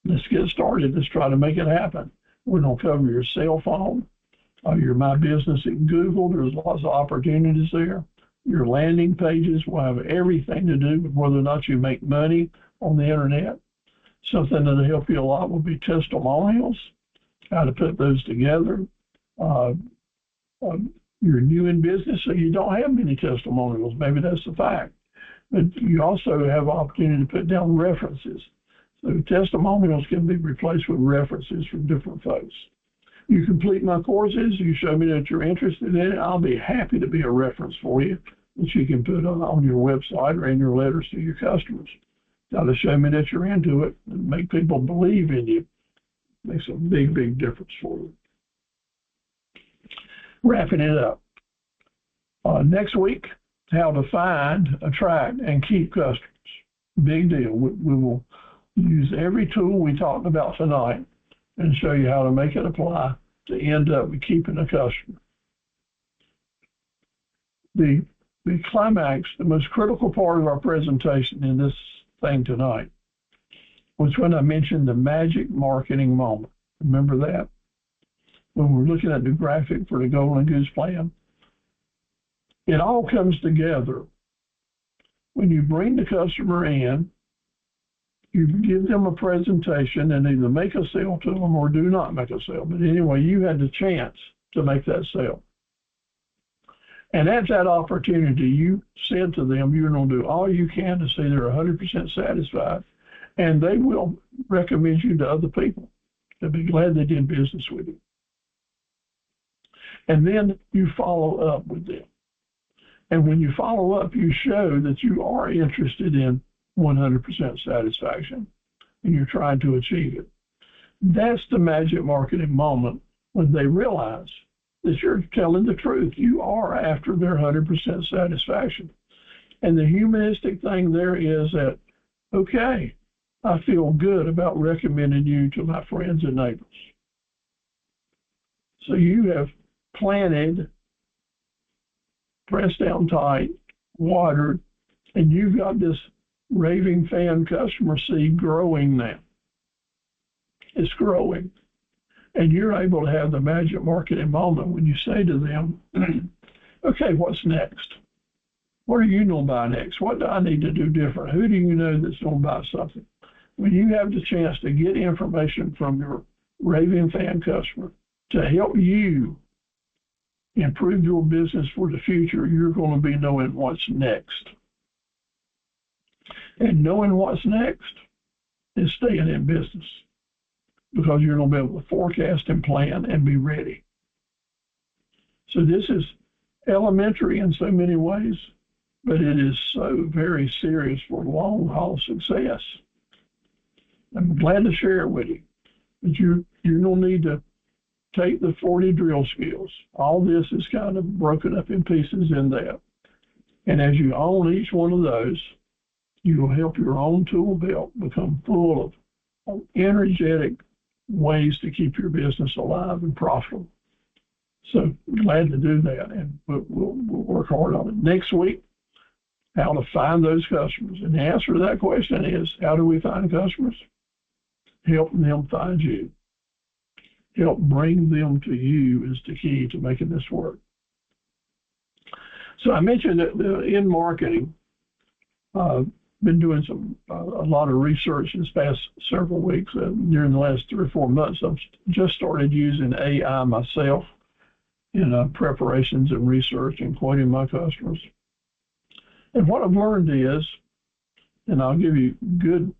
Speaker 1: Let's get started. Let's try to make it happen. We're going to cover your cell phone, your My Business at Google. There's lots of opportunities there. Your landing pages will have everything to do with whether or not you make money on the internet. Something that'll help you a lot will be testimonials, how to put those together. You're new in business, so you don't have many testimonials. Maybe that's the fact. But you also have opportunity to put down references. So testimonials can be replaced with references from different folks. You complete my courses, you show me that you're interested in it, I'll be happy to be a reference for you that you can put on your website or in your letters to your customers. Got to show me that you're into it and make people believe in you. Makes a big, big difference for you. Wrapping it up. Next week, how to find, attract, and keep customers. Big deal. We will use every tool we talked about tonight and show you how to make it apply to end up with keeping a customer. The climax, the most critical part of our presentation in this thing tonight was when I mentioned the magic marketing moment. Remember that? When we're looking at the graphic for the Golden Goose Plan. It all comes together when you bring the customer in. You give them a presentation and either make a sale to them or do not make a sale. But anyway, you had the chance to make that sale. And at that opportunity, you said to them, you're going to do all you can to see they're 100% satisfied, and they will recommend you to other people. They'll be glad they did business with you. And then you follow up with them. And when you follow up, you show that you are interested in 100% satisfaction, and you're trying to achieve it. That's the magic marketing moment when they realize that you're telling the truth. You are after their 100% satisfaction. And the humanistic thing there is that, okay, I feel good about recommending you to my friends and neighbors. So you have planted, pressed down tight, watered, and you've got this raving fan customer seed growing now. It's growing. And you're able to have the magic marketing moment when you say to them, okay, what's next? What are you going to buy next? What do I need to do different? Who do you know that's going to buy something? When you have the chance to get information from your raving fan customer to help you improve your business for the future, you're going to be knowing what's next. And knowing what's next is staying in business, because you're going to be able to forecast and plan and be ready. So this is elementary in so many ways, but it is so very serious for long haul success. I'm glad to share it with you. But you're going to need to take the 40 drill skills. All this is kind of broken up in pieces in that. And as you own each one of those, you will help your own tool belt become full of energetic ways to keep your business alive and profitable. So glad to do that, and we'll work hard on it. Next week, how to find those customers. And the answer to that question is, how do we find customers? Help them find you. Help bring them to you is the key to making this work. So I mentioned that in marketing, been doing a lot of research this past several weeks. During the last 3 or 4 months, I've just started using AI myself in preparations and research and quoting my customers. And what I've learned is, and I'll give you good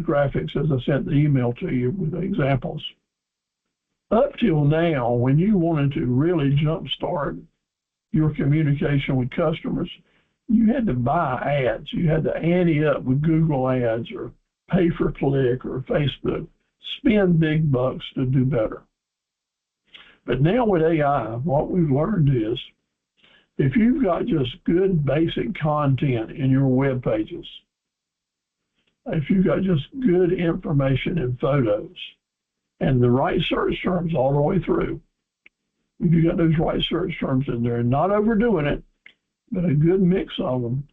Speaker 1: graphics as I sent the email to you with the examples. Up till now, when you wanted to really jumpstart your communication with customers, you had to buy ads. You had to ante up with Google ads or pay per click or Facebook, spend big bucks to do better. But now with AI, what we've learned is, if you've got just good basic content in your web pages, if you've got just good information and photos and the right search terms all the way through, if you got those right search terms in there, not overdoing it, but a good mix of them,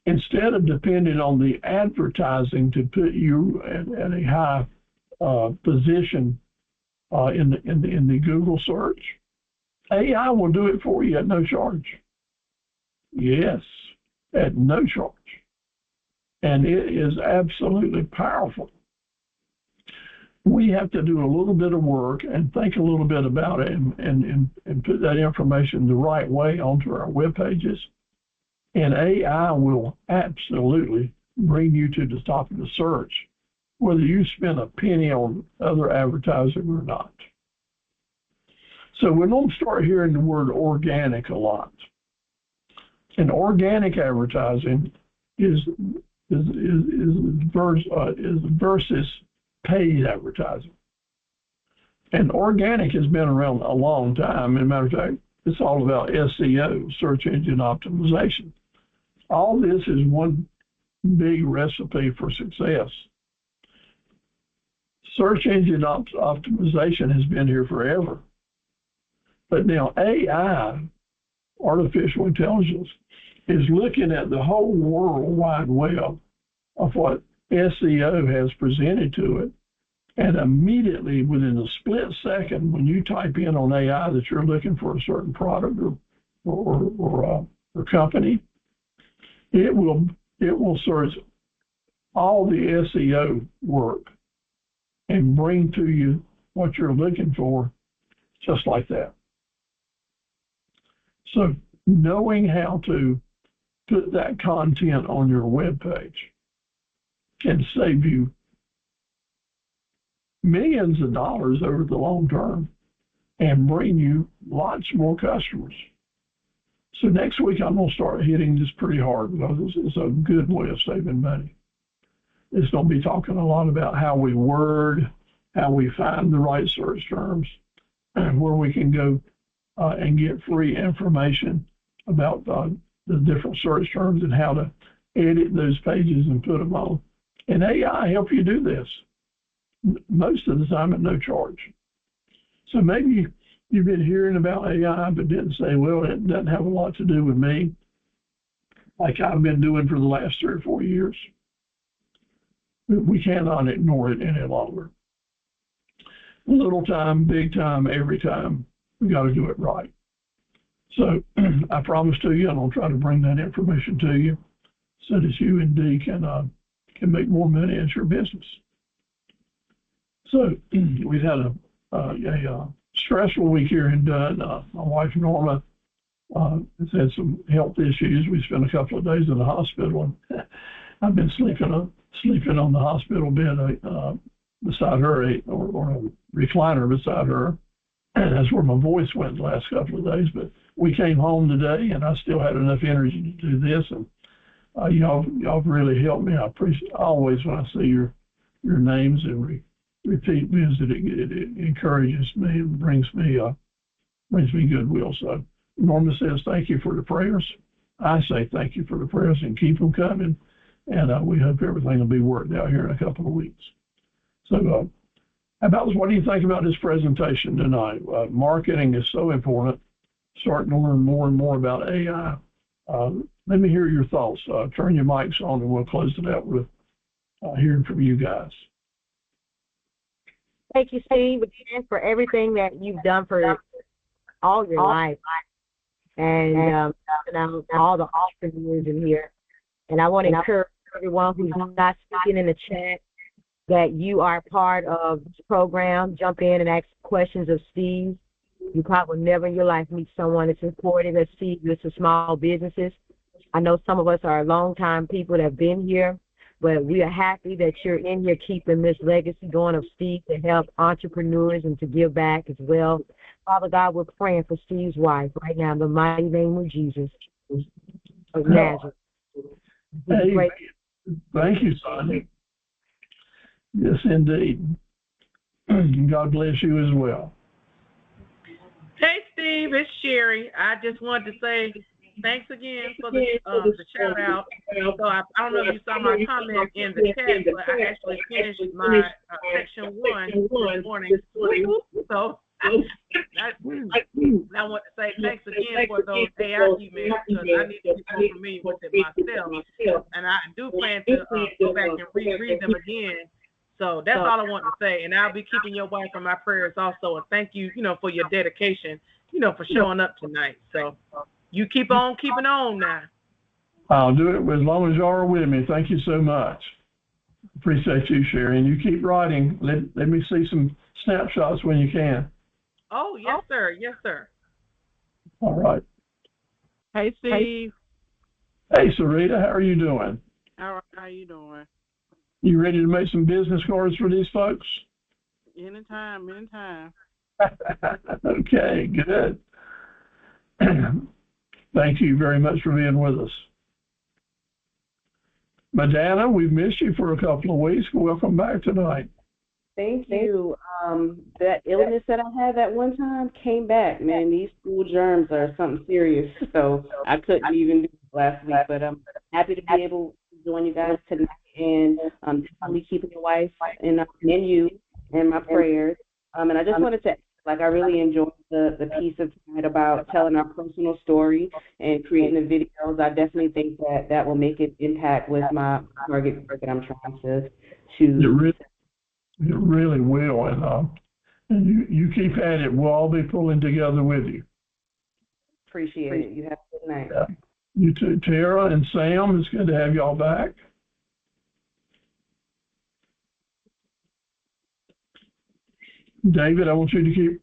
Speaker 1: instead of depending on the advertising to put you at a high position in the Google search, AI will do it for you at no charge. Yes, at no charge. And it is absolutely powerful. We have to do a little bit of work and think a little bit about it and put that information the right way onto our web pages. And AI will absolutely bring you to the top of the search, whether you spend a penny on other advertising or not. So we're going to start hearing the word organic a lot. And organic advertising is versus paid advertising. And organic has been around a long time. As a matter of fact, it's all about SEO, search engine optimization. All this is one big recipe for success. Search engine optimization has been here forever. But now AI, artificial intelligence, is looking at the whole World Wide Web of what SEO has presented to it, and immediately within a split second, when you type in on AI that you're looking for a certain product or company, it will search all the SEO work and bring to you what you're looking for, just like that. So knowing how to put that content on your web page can save you millions of dollars over the long term and bring you lots more customers. So next week, I'm going to start hitting this pretty hard, because it's a good way of saving money. It's going to be talking a lot about how we word, how we find the right search terms, and where we can go and get free information about the different search terms and how to edit those pages and put them on. And AI help you do this most of the time at no charge. So maybe you've been hearing about AI but didn't say, well, it doesn't have a lot to do with me, like I've been doing for the last 3 or 4 years. We cannot ignore it any longer. Little time, big time, every time, we got to do it right. So I promise to you, and I'll try to bring that information to you so that you and Dee can make more money at your business. So we've had a stressful week here in Dunn. My wife Norma has had some health issues. We spent a couple of days in the hospital, and I've been sleeping on the hospital bed beside her, or a recliner beside her. That's where my voice went the last couple of days. But we came home today, and I still had enough energy to do this. And y'all really helped me. I appreciate always when I see your names and repeat visit. It encourages me and brings me goodwill. So Norma says thank you for the prayers. I say thank you for the prayers and keep them coming. And we hope everything will be worked out here in a couple of weeks. So what do you think about this presentation tonight? Marketing is so important. Starting to learn more and more about AI. Let me hear your thoughts. Turn your mics on and we'll close it out with hearing from you guys.
Speaker 2: Thank you, Steve, again, for everything that you've done for all your life. And all the entrepreneurs in here. And I want to encourage everyone who's not speaking in the chat that you are part of this program. Jump in and ask questions of Steve. You probably will never in your life meet someone as important as Steve is to small businesses. I know some of us are long-time people that have been here, but we are happy that you're in here keeping this legacy going of Steve to help entrepreneurs and to give back as well. Father God, we're praying for Steve's wife right now in the mighty name of Jesus of Nazareth.
Speaker 1: Hey, thank you, Sonia. Yes, indeed. God bless you as well.
Speaker 3: Hey, Steve, it's Sherry. I just wanted to say thanks again for the shout out. So I don't know if you saw my comment in the chat, but I actually finished my section 1 this morning. So I want to say thanks again for those AI emails because I need to get more familiar with it myself. And I do plan to go back and reread them again. So that's all I want to say. And I'll be keeping your wife in my prayers also. And thank you, for your dedication, for showing up tonight. So you keep on keeping on now.
Speaker 1: I'll do it as long as you are with me. Thank you so much. Appreciate you, Sherry. And you keep writing. Let me see some snapshots when you can.
Speaker 3: Oh, yes, sir. Yes, sir.
Speaker 1: All right.
Speaker 4: Hey, Steve.
Speaker 1: Hey, Sarita. How are you doing?
Speaker 4: All right. How you doing?
Speaker 1: You ready to make some business cards for these folks?
Speaker 4: Anytime.
Speaker 1: Okay, good. Thank you very much for being with us. Madonna, we've missed you for a couple of weeks. Welcome back tonight.
Speaker 5: Thank you. That illness that I had that one time came back, man. These school germs are something serious. So I couldn't even do it last week, but I'm happy to be able to join you guys tonight and definitely keeping your wife and you in my prayers. And I just wanted to, I really enjoyed the piece of tonight about telling our personal story and creating the videos. I definitely think that will make an impact with my target that I'm trying to
Speaker 1: It really will, and you keep at it. We'll all be pulling together with you.
Speaker 5: Appreciate it. You have a good night.
Speaker 1: Yeah. You too, Tara and Sam. It's good to have y'all back. David, I want you to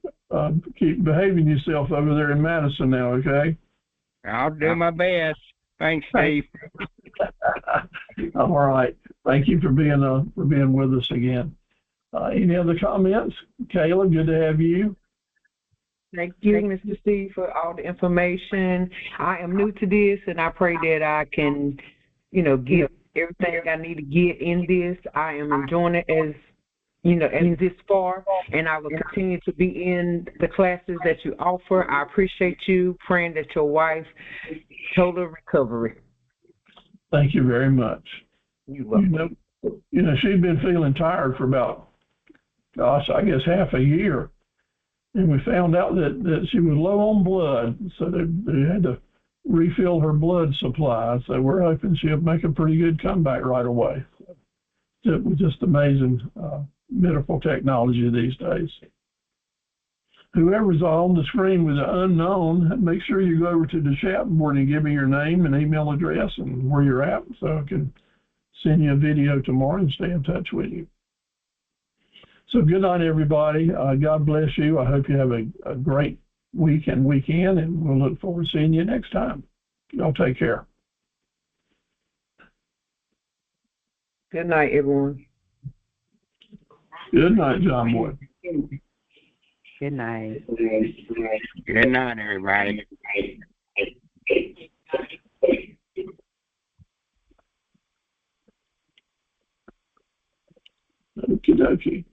Speaker 1: keep behaving yourself over there in Madison now, okay?
Speaker 6: I'll do my best. Thanks, Steve.
Speaker 1: All right. Thank you for being with us again. Any other comments? Kayla, good to have you.
Speaker 7: Thank you, Mr. Steve, for all the information. I am new to this, and I pray that I can, get everything I need to get in this. I am enjoying it as this far, and I will continue to be in the classes that you offer. I appreciate you, praying that your wife total recovery.
Speaker 1: Thank you very much.
Speaker 7: You're welcome.
Speaker 1: She'd been feeling tired for about, I guess half a year. And we found out that she was low on blood, so they had to refill her blood supply. So we're hoping she'll make a pretty good comeback right away. It was just amazing medical technology these days. Whoever's on the screen with the unknown, make sure you go over to the chat board and give me your name and email address and where you're at so I can send you a video tomorrow and stay in touch with you. So good night, everybody. God bless you. I hope you have a great week and weekend, and we'll look forward to seeing you next time. Y'all take care.
Speaker 7: Good night, everyone.
Speaker 1: Good night, John Boy.
Speaker 5: Good night.
Speaker 6: Good night, everybody.
Speaker 1: Okie dokie.